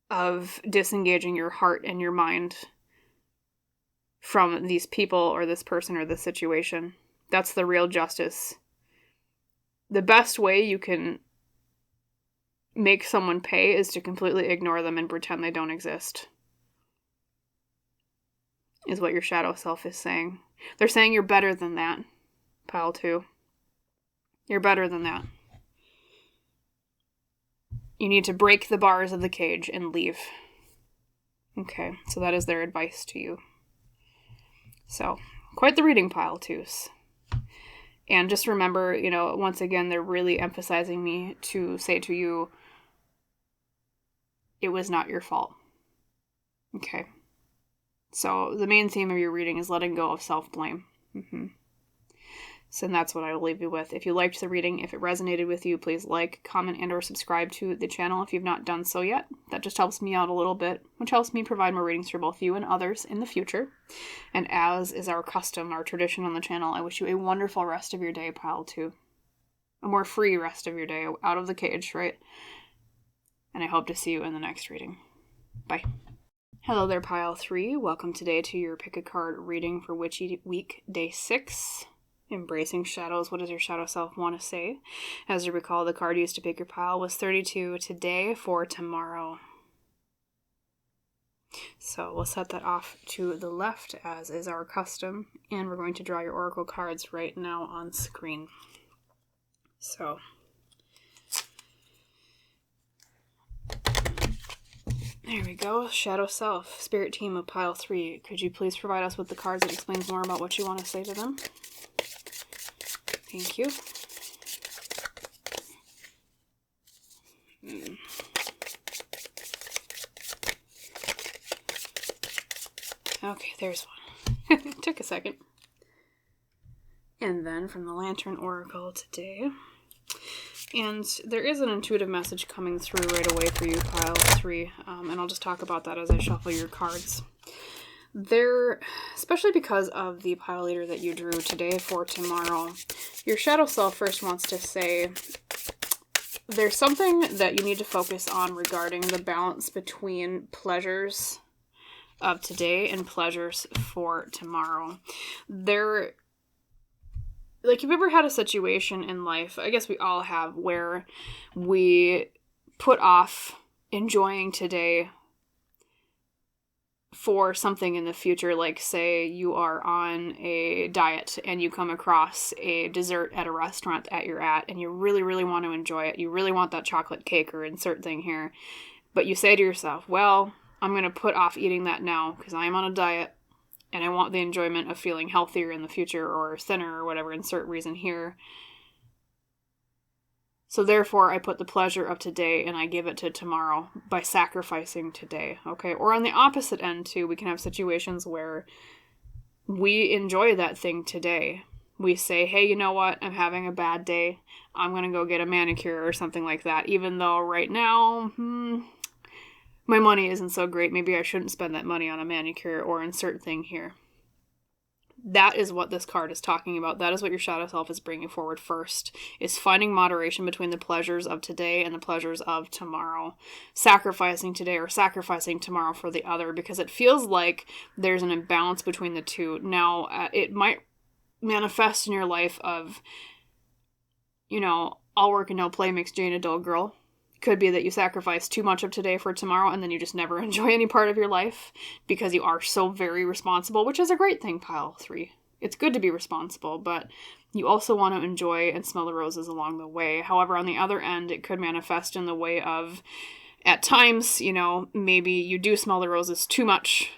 Speaker 1: of disengaging your heart and your mind from these people or this person or this situation. That's the real justice. The best way you can make someone pay is to completely ignore them and pretend they don't exist, is what your shadow self is saying. They're saying you're better than that, pile 2. You're better than that. You need to break the bars of the cage and leave. Okay, so that is their advice to you. So, quite the reading, pile 2s. And just remember, once again, they're really emphasizing me to say to you, it was not your fault. Okay. So, the main theme of your reading is letting go of self-blame. So that's what I will leave you with. If you liked the reading, if it resonated with you, please like, comment, and or subscribe to the channel if you've not done so yet. That just helps me out a little bit, which helps me provide more readings for both you and others in the future. And as is our custom, our tradition on the channel, I wish you a wonderful rest of your day, pile 2. A more free rest of your day, out of the cage, right? And I hope to see you in the next reading. Bye. Hello there, pile 3. Welcome today to your pick a card reading for Witchy Week, Day 6. Embracing shadows. What does your shadow self want to say? As you recall, the card used to pick your pile was 32 today for tomorrow. So we'll set that off to the left, as is our custom, and we're going to draw your oracle cards right now on screen. So there we go. Shadow self, spirit team of pile 3. Could you please provide us with the cards that explains more about what you want to say to them? Thank you. Okay, there's one. Took a second. And then from the Lantern Oracle today. And there is an intuitive message coming through right away for you, pile 3. And I'll just talk about that as I shuffle your cards. There, especially because of the pile leader that you drew today for tomorrow, your shadow self first wants to say there's something that you need to focus on regarding the balance between pleasures of today and pleasures for tomorrow. Like, you've ever had a situation in life, I guess we all have, where we put off enjoying today for something in the future, like say you are on a diet and you come across a dessert at a restaurant that you're at and you really, really want to enjoy it. You really want that chocolate cake or insert thing here. But you say to yourself, well, I'm going to put off eating that now because I am on a diet and I want the enjoyment of feeling healthier in the future or thinner or whatever, insert reason here. So therefore, I put the pleasure of today and I give it to tomorrow by sacrificing today, okay? Or on the opposite end, too, we can have situations where we enjoy that thing today. we say, hey, you know what? I'm having a bad day. I'm going to go get a manicure or something like that. Even though right now, my money isn't so great. Maybe I shouldn't spend that money on a manicure or insert thing here. That is what this card is talking about. That is what your shadow self is bringing forward first, is finding moderation between the pleasures of today and the pleasures of tomorrow. Sacrificing today or sacrificing tomorrow for the other, because it feels like there's an imbalance between the two. Now, it might manifest in your life of, all work and no play makes Jane a dull girl. Could be that you sacrifice too much of today for tomorrow and then you just never enjoy any part of your life because you are so very responsible, which is a great thing, pile 3. It's good to be responsible, but you also want to enjoy and smell the roses along the way. However, on the other end, it could manifest in the way of, at times, maybe you do smell the roses too much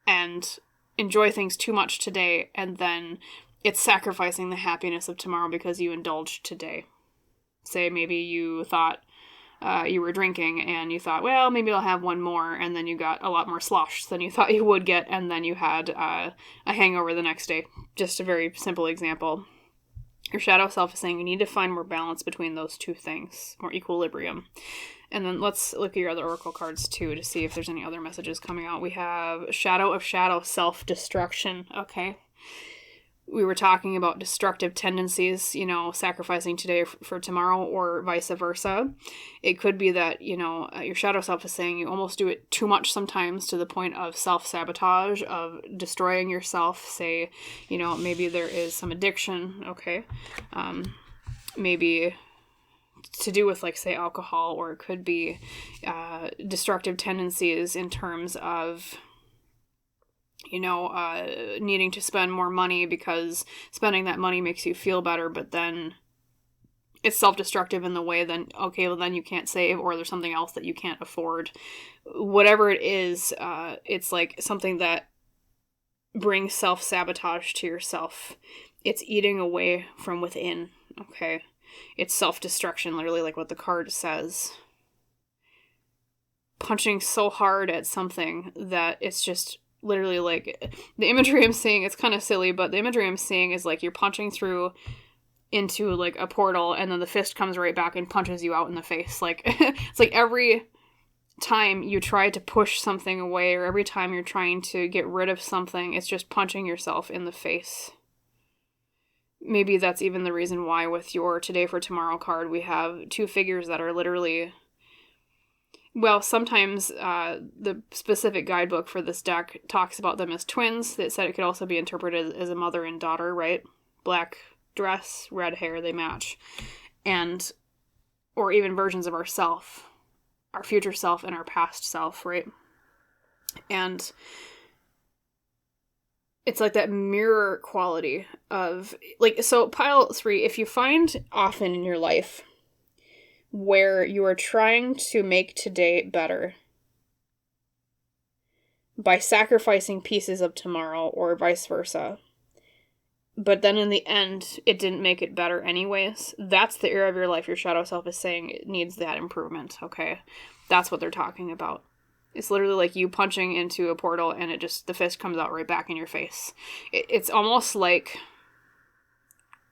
Speaker 1: and enjoy things too much today, and then it's sacrificing the happiness of tomorrow because you indulged today. Say maybe you thought you were drinking and you thought, well, maybe I'll have one more, and then you got a lot more slosh than you thought you would get, and then you had a hangover the next day. Just a very simple example. Your shadow self is saying you need to find more balance between those two things, more equilibrium. And then let's look at your other oracle cards too to see if there's any other messages coming out. We have Shadow of Shadow, self-destruction. Okay. We were talking about destructive tendencies, sacrificing today for tomorrow or vice versa. It could be that, your shadow self is saying you almost do it too much sometimes to the point of self-sabotage, of destroying yourself. Say, maybe there is some addiction, okay? Maybe to do with, say, alcohol, or it could be destructive tendencies in terms of needing to spend more money because spending that money makes you feel better, but then it's self-destructive in the way then, okay, well then you can't save, or there's something else that you can't afford. Whatever it is, it's like something that brings self-sabotage to yourself. It's eating away from within, okay? It's self-destruction, literally like what the card says. Punching so hard at something that it's just literally like, the imagery I'm seeing, it's kind of silly, but the imagery I'm seeing is like you're punching through into like a portal and then the fist comes right back and punches you out in the face. Like, it's like every time you try to push something away, or every time you're trying to get rid of something, it's just punching yourself in the face. Maybe that's even the reason why with your Today for Tomorrow card, we have two figures that are literally, well, sometimes the specific guidebook for this deck talks about them as twins. It said it could also be interpreted as a mother and daughter, right? Black dress, red hair, they match. And, or even versions of ourself, our future self and our past self, right? And it's like that mirror quality of, like, so pile 3, if you find often in your life where you are trying to make today better by sacrificing pieces of tomorrow or vice versa, but then in the end, it didn't make it better anyways, that's the area of your life your shadow self is saying it needs that improvement, okay? That's what they're talking about. It's literally like you punching into a portal and it just, the fist comes out right back in your face. It's almost like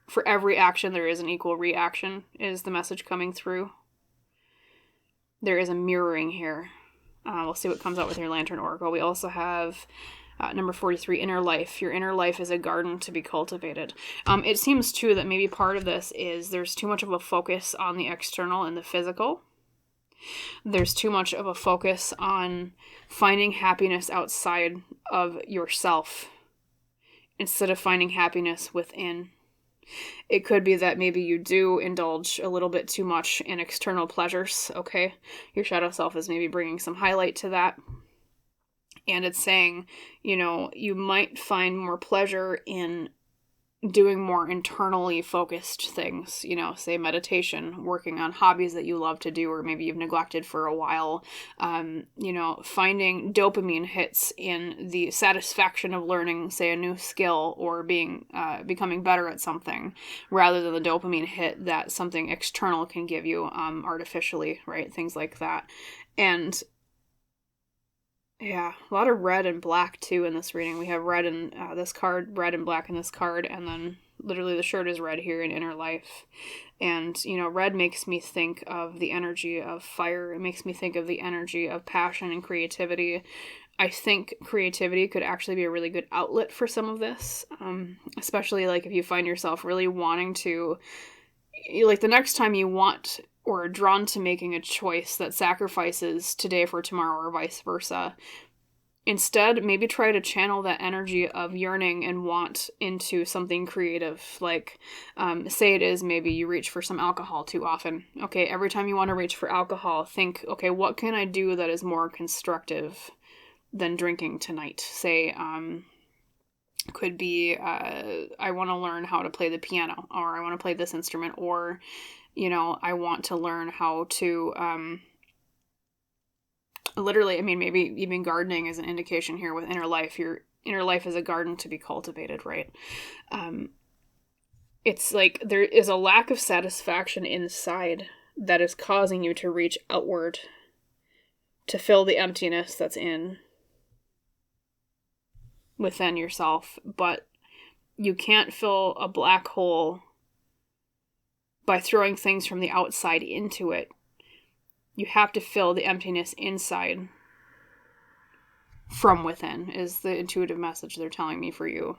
Speaker 1: for every action, there is an equal reaction, is the message coming through. There is a mirroring here. We'll see what comes out with your Lantern Oracle. We also have number 43, Inner Life. Your inner life is a garden to be cultivated. It seems, too, that maybe part of this is there's too much of a focus on the external and the physical. There's too much of a focus on finding happiness outside of yourself instead of finding happiness within. It could be that maybe you do indulge a little bit too much in external pleasures, okay? Your shadow self is maybe bringing some highlight to that. And it's saying, you might find more pleasure in doing more internally focused things, say meditation, working on hobbies that you love to do, or maybe you've neglected for a while, finding dopamine hits in the satisfaction of learning, say, a new skill, or becoming better at something, rather than the dopamine hit that something external can give you artificially, right? Things like that. And yeah, a lot of red and black, too, in this reading. We have red in this card, red and black in this card, and then Literally, the shirt is red here in Inner Life. And, red makes me think of the energy of fire. It makes me think of the energy of passion and creativity. I think creativity could actually be a really good outlet for some of this, especially like if you find yourself really wanting to, like the next time you want or are drawn to making a choice that sacrifices today for tomorrow or vice versa. Instead, maybe try to channel that energy of yearning and want into something creative. Like, say it is maybe you reach for some alcohol too often. Okay, every time you want to reach for alcohol, think, okay, what can I do that is more constructive than drinking tonight? Say, could be, I want to learn how to play the piano, or I want to play this instrument, or, I want to learn how to, literally, I mean, maybe even gardening is an indication here with Inner Life. Your inner life is a garden to be cultivated, right? It's like there is a lack of satisfaction inside that is causing you to reach outward to fill the emptiness that's within yourself. But you can't fill a black hole by throwing things from the outside into it. You have to fill the emptiness inside from within, is the intuitive message they're telling me for you.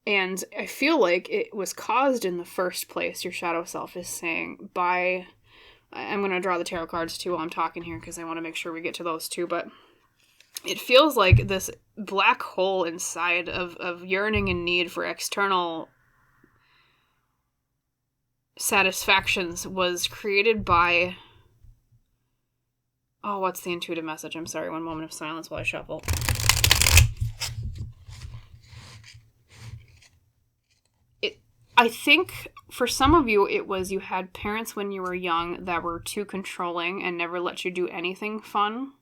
Speaker 1: And I feel like it was caused in the first place, your shadow self is saying, by... I'm going to draw the tarot cards too while I'm talking here because I want to make sure we get to those too, but it feels like this black hole inside of yearning and need for external satisfactions was created by... Oh, what's the intuitive message? I'm sorry, one moment of silence while I shuffle. I think for some of you, it was you had parents when you were young that were too controlling and never let you do anything fun.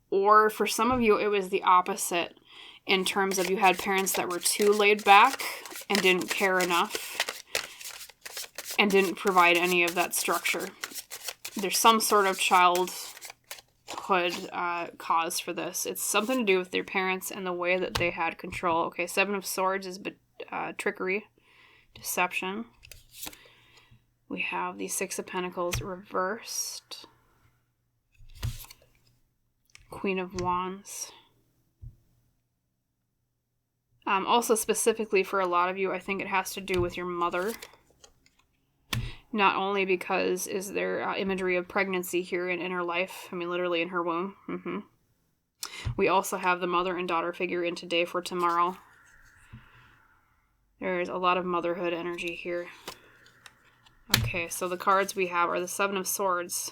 Speaker 1: Or for some of you, it was the opposite in terms of you had parents that were too laid back and didn't care enough and didn't provide any of that structure. There's some sort of childhood cause for this. It's something to do with their parents and the way that they had control. Okay, Seven of Swords is trickery, deception. We have the Six of Pentacles reversed. Queen of Wands. Also specifically for a lot of you, I think it has to do with your mother. Not only because is there imagery of pregnancy here in Inner Life. I mean, literally in her womb. We also have the mother and daughter figure in Today for Tomorrow. There's a lot of motherhood energy here. Okay, so the cards we have are the Seven of Swords,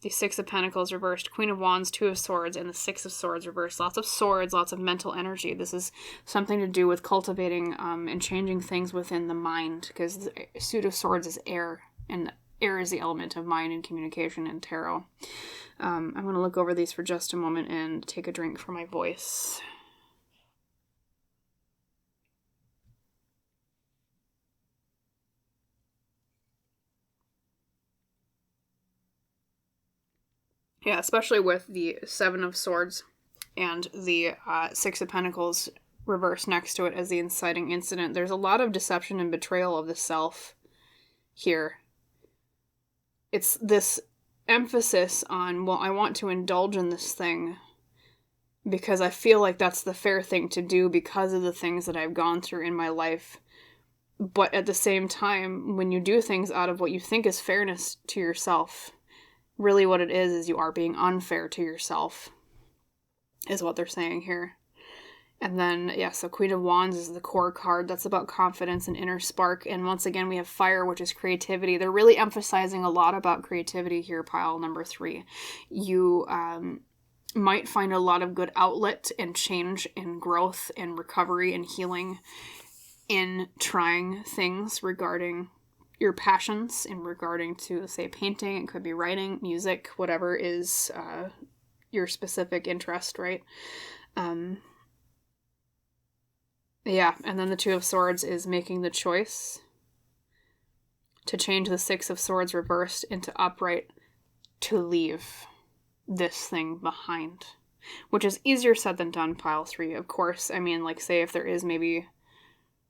Speaker 1: the Six of Pentacles reversed, Queen of Wands, Two of Swords, and the Six of Swords reversed. Lots of swords, lots of mental energy. This is something to do with cultivating and changing things within the mind, because the Suit of Swords is air, and air is the element of mind and communication in tarot. I'm going to look over these for just a moment and take a drink for my voice. Yeah, especially with the Seven of Swords and the Six of Pentacles reversed next to it as the inciting incident. There's a lot of deception and betrayal of the self here. It's this emphasis on, well, I want to indulge in this thing because I feel like that's the fair thing to do because of the things that I've gone through in my life. But at the same time, when you do things out of what you think is fairness to yourself, really what it is you are being unfair to yourself, is what they're saying here. And then, yeah, so Queen of Wands is the core card. That's about confidence and inner spark. And once again, we have fire, which is creativity. They're really emphasizing a lot about creativity here, pile number 3. You might find a lot of good outlet and change and growth and recovery and healing in trying things regarding your passions in regarding to, say, painting. It could be writing, music, whatever is your specific interest, right? Yeah, and then the Two of Swords is making the choice to change the Six of Swords reversed into upright to leave this thing behind, which is easier said than done, pile 3. Of course, I mean, like, say if there is maybe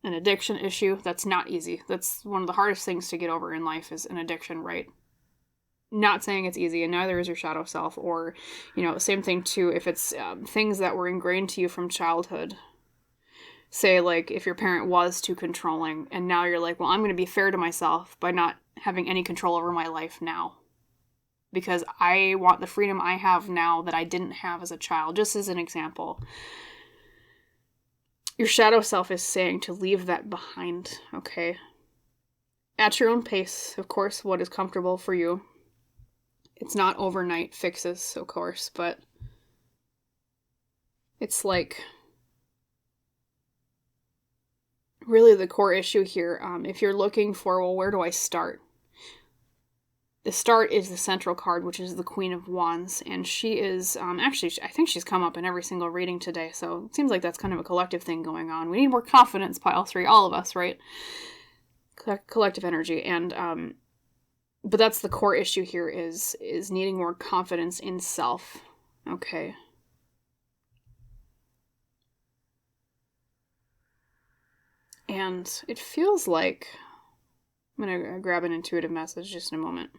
Speaker 1: an addiction issue, that's not easy. That's one of the hardest things to get over in life is an addiction, right? Not saying it's easy, and neither is your shadow self. Or, same thing too, if it's things that were ingrained to you from childhood. Say, like, if your parent was too controlling, and now you're like, well, I'm going to be fair to myself by not having any control over my life now. Because I want the freedom I have now that I didn't have as a child. Just as an example. Your shadow self is saying to leave that behind, okay? At your own pace, of course, what is comfortable for you. It's not overnight fixes, of course, but it's like really the core issue here. If you're looking for, well, where do I start? The start is the central card, which is the Queen of Wands, and she is, actually, I think she's come up in every single reading today, so it seems like that's kind of a collective thing going on. We need more confidence, pile 3, all of us, right? Collective energy, and, but that's the core issue here, is needing more confidence in self, okay? And it feels like, I'm going to grab an intuitive message just in a moment.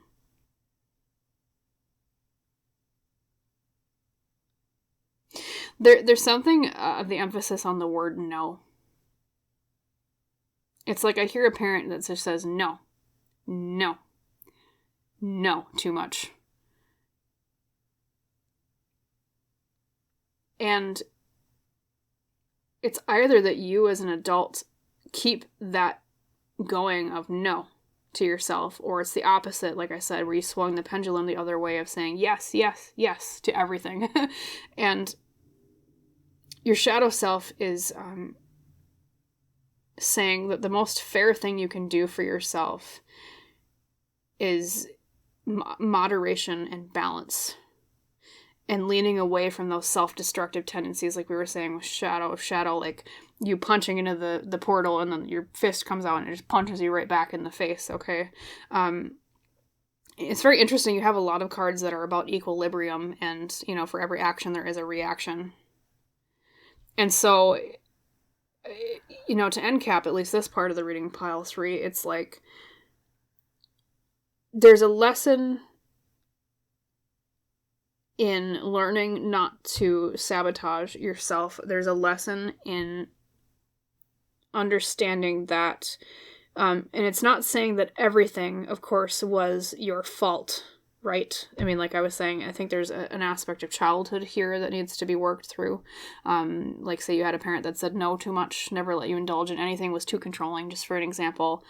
Speaker 1: There's something of the emphasis on the word no. It's like I hear a parent that just says no, no, no, too much. And it's either that you as an adult keep that going of no to yourself, or it's the opposite, like I said, where you swung the pendulum the other way of saying yes, yes, yes to everything. And your shadow self is saying that the most fair thing you can do for yourself is moderation and balance, and leaning away from those self-destructive tendencies, like we were saying with shadow, like you punching into the portal and then your fist comes out and it just punches you right back in the face, okay? It's very interesting. You have a lot of cards that are about equilibrium, and, for every action there is a reaction. And so, to end cap at least this part of the reading, pile 3, it's like there's a lesson in learning not to sabotage yourself. There's a lesson in understanding that, and it's not saying that everything, of course, was your fault, right? I mean, like I was saying, I think there's an aspect of childhood here that needs to be worked through. Like, say you had a parent that said no too much, never let you indulge in anything, was too controlling, just for an example.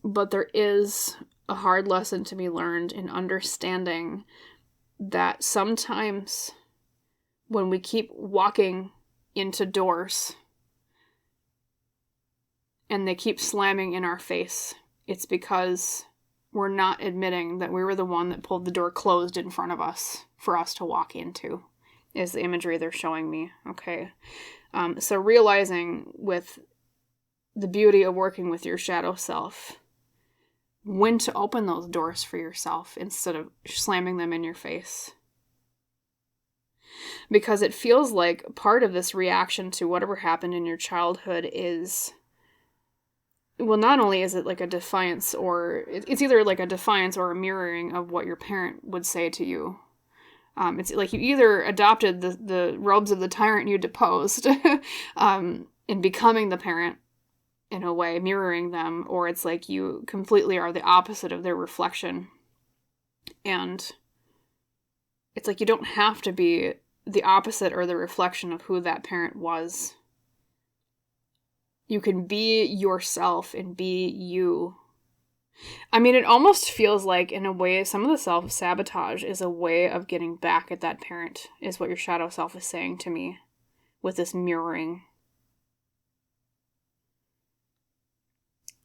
Speaker 1: But there is a hard lesson to be learned in understanding that sometimes when we keep walking into doors and they keep slamming in our face, it's because we're not admitting that we were the one that pulled the door closed in front of us for us to walk into, is the imagery they're showing me, okay? So realizing with the beauty of working with your shadow self, when to open those doors for yourself instead of slamming them in your face. Because it feels like part of this reaction to whatever happened in your childhood is, well, not only is it like a defiance, or it's either like a defiance or a mirroring of what your parent would say to you. It's like you either adopted the robes of the tyrant you deposed in becoming the parent, in a way, mirroring them, or it's like you completely are the opposite of their reflection. And it's like you don't have to be the opposite or the reflection of who that parent was. You can be yourself and be you. I mean, it almost feels like, in a way, some of the self-sabotage is a way of getting back at that parent, is what your shadow self is saying to me with this mirroring.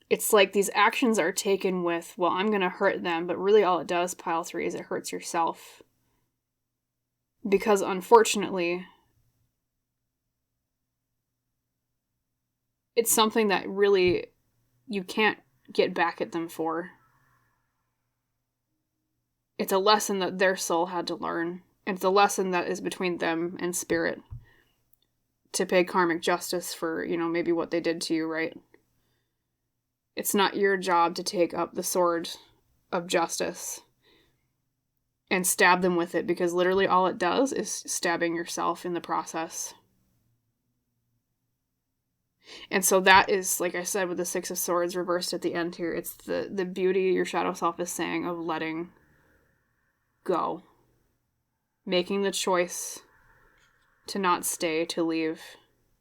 Speaker 1: It's like these actions are taken with, well, I'm going to hurt them, but really all it does, pile 3, is it hurts yourself. Because unfortunately, it's something that really you can't get back at them for. It's a lesson that their soul had to learn. It's a lesson that is between them and spirit. to pay karmic justice for, maybe what they did to you, right? It's not your job to take up the sword of justice and stab them with it, because literally all it does is stabbing yourself in the process. And so that is, like I said, with the Six of Swords reversed at the end here, it's the beauty your shadow self is saying of letting go. Making the choice to not stay, to leave.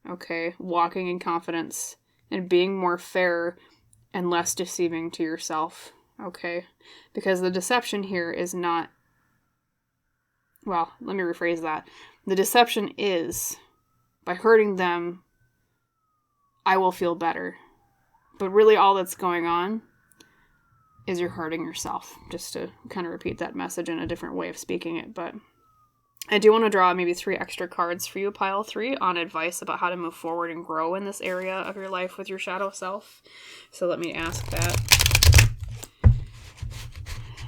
Speaker 1: Okay? Walking in confidence and being more fair and less deceiving to yourself. Okay? Because the deception here is not... Well, let me rephrase that. The deception is, by hurting them, I will feel better. But really all that's going on is you're hurting yourself. Just to kind of repeat that message in a different way of speaking it. But I do want to draw maybe 3 extra cards for you, pile 3, on advice about how to move forward and grow in this area of your life with your shadow self. So let me ask that.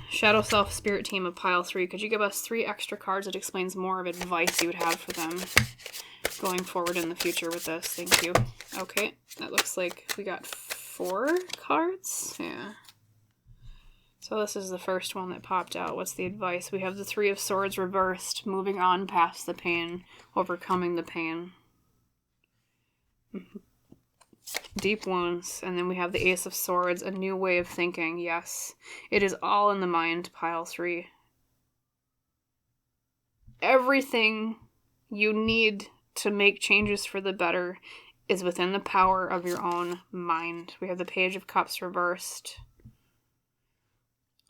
Speaker 1: Shadow self, spirit team of pile 3, could you give us 3 extra cards that explains more of advice you would have for them going forward in the future with this? Thank you. Okay, that looks like we got 4 cards. Yeah. So this is the first one that popped out. What's the advice? We have the 3 of Swords reversed, moving on past the pain, overcoming the pain. Deep wounds. And then we have the Ace of Swords, a new way of thinking. Yes, it is all in the mind, pile 3. Everything you need to make changes for the better is within the power of your own mind. We have the Page of Cups reversed.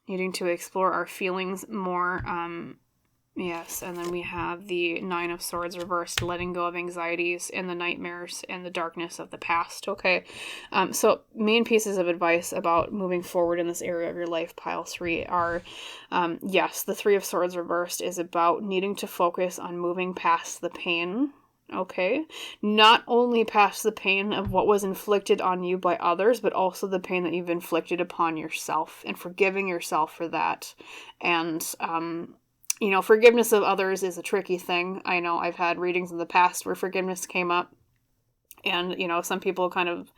Speaker 1: Needing to explore our feelings more. Yes, and then we have the 9 of Swords reversed, letting go of anxieties and the nightmares and the darkness of the past. Okay, so main pieces of advice about moving forward in this area of your life, pile 3, are, yes, the 3 of Swords reversed is about needing to focus on moving past the pain. Okay, not only past the pain of what was inflicted on you by others, but also the pain that you've inflicted upon yourself, and forgiving yourself for that. And, forgiveness of others is a tricky thing. I know I've had readings in the past where forgiveness came up, and, some people kind of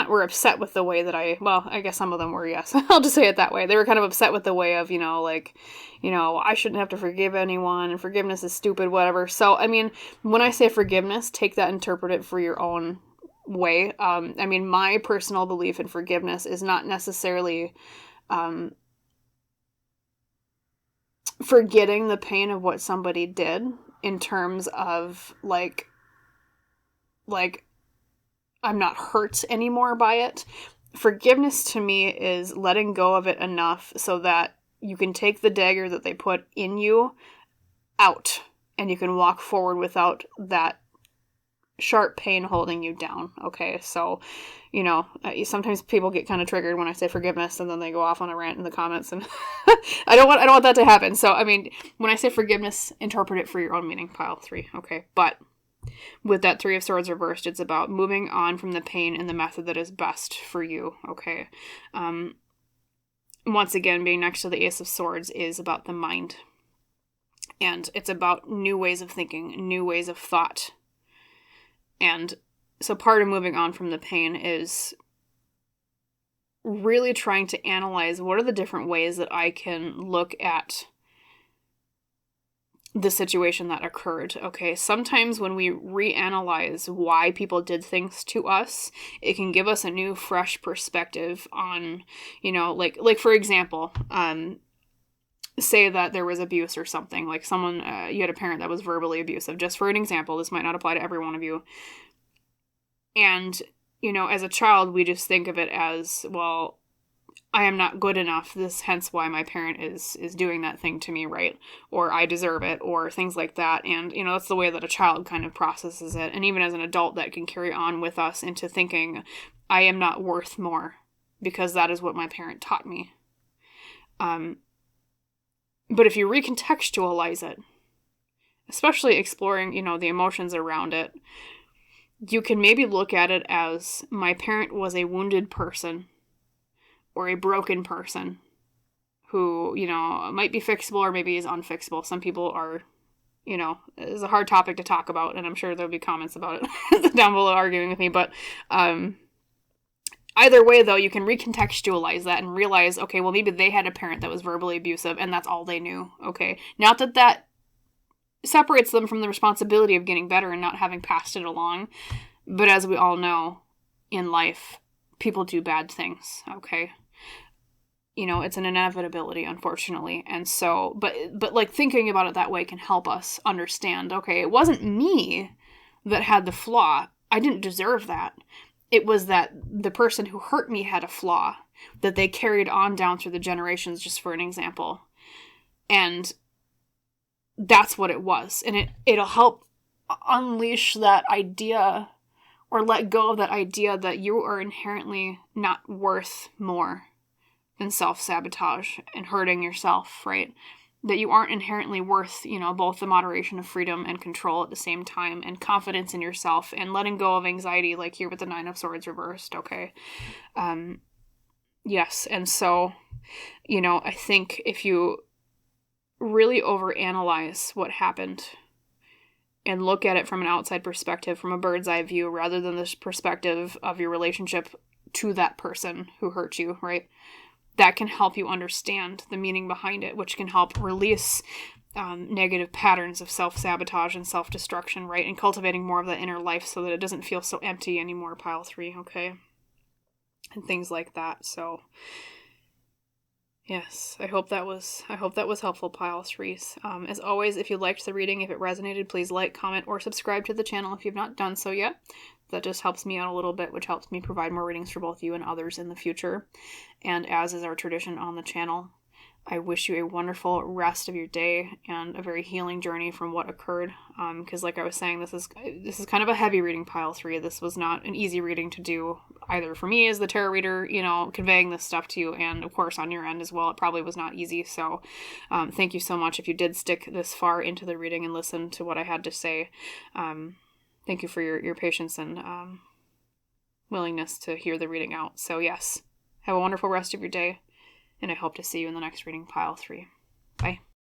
Speaker 1: were upset with the way that I guess some of them were, yes. I'll just say it that way. They were kind of upset with the way of, I shouldn't have to forgive anyone, and forgiveness is stupid, whatever. So, when I say forgiveness, take that, interpret it for your own way. My personal belief in forgiveness is not necessarily, forgetting the pain of what somebody did in terms of, like, I'm not hurt anymore by it. Forgiveness to me is letting go of it enough so that you can take the dagger that they put in you out, and you can walk forward without that sharp pain holding you down. Okay, so, sometimes people get kind of triggered when I say forgiveness, and then they go off on a rant in the comments, and I don't want that to happen. So, when I say forgiveness, interpret it for your own meaning, pile 3. Okay, but with that 3 of Swords reversed, it's about moving on from the pain in the method that is best for you, okay? Once again, being next to the Ace of Swords is about the mind. And it's about new ways of thinking, new ways of thought. And so part of moving on from the pain is really trying to analyze what are the different ways that I can look at the situation that occurred. Okay, sometimes when we reanalyze why people did things to us, it can give us a new, fresh perspective on, like for example, say that there was abuse or something, like someone, you had a parent that was verbally abusive, just for an example. This might not apply to every one of you. And, as a child, we just think of it as, well, I am not good enough, hence why my parent is doing that thing to me, right? Or I deserve it, or things like that. And, that's the way that a child kind of processes it. And even as an adult, that can carry on with us into thinking, I am not worth more, because that is what my parent taught me. But if you recontextualize it, especially exploring, the emotions around it, you can maybe look at it as, my parent was a wounded person, or a broken person who, might be fixable or maybe is unfixable. Some people are you know, is a hard topic to talk about, and I'm sure there'll be comments about it down below arguing with me, but either way, though, you can recontextualize that and realize, okay, well, maybe they had a parent that was verbally abusive, and that's all they knew, okay? Not that that separates them from the responsibility of getting better and not having passed it along, but as we all know, in life, people do bad things, okay? You know, it's an inevitability, unfortunately. And so, but like thinking about it that way can help us understand, okay, it wasn't me that had the flaw. I didn't deserve that. It was that the person who hurt me had a flaw that they carried on down through the generations, just for an example. And that's what it was. And it'll help unleash that idea or let go of that idea that you are inherently not worth more than self-sabotage and hurting yourself, right? That you aren't inherently worth, you know, both the moderation of freedom and control at the same time, and confidence in yourself, and letting go of anxiety, like here with the 9 of Swords reversed, okay? Yes, and so, you know, I think if you really overanalyze what happened and look at it from an outside perspective, from a bird's eye view, rather than this perspective of your relationship to that person who hurt you, right? That can help you understand the meaning behind it, which can help release negative patterns of self-sabotage and self-destruction, right? And cultivating more of that inner life so that it doesn't feel so empty anymore, pile 3, okay? And things like that. So, yes, I hope that was helpful, pile 3s. As always, if you liked the reading, if it resonated, please like, comment, or subscribe to the channel if you've not done so yet. That just helps me out a little bit, which helps me provide more readings for both you and others in the future. And as is our tradition on the channel, I wish you a wonderful rest of your day and a very healing journey from what occurred. Because like I was saying, this is kind of a heavy reading, pile 3. This was not an easy reading to do, either for me as the tarot reader, you know, conveying this stuff to you, and of course on your end as well. It probably was not easy. So thank you so much if you did stick this far into the reading and listen to what I had to say. Thank you for your patience and willingness to hear the reading out. So yes, have a wonderful rest of your day, and I hope to see you in the next reading, pile 3.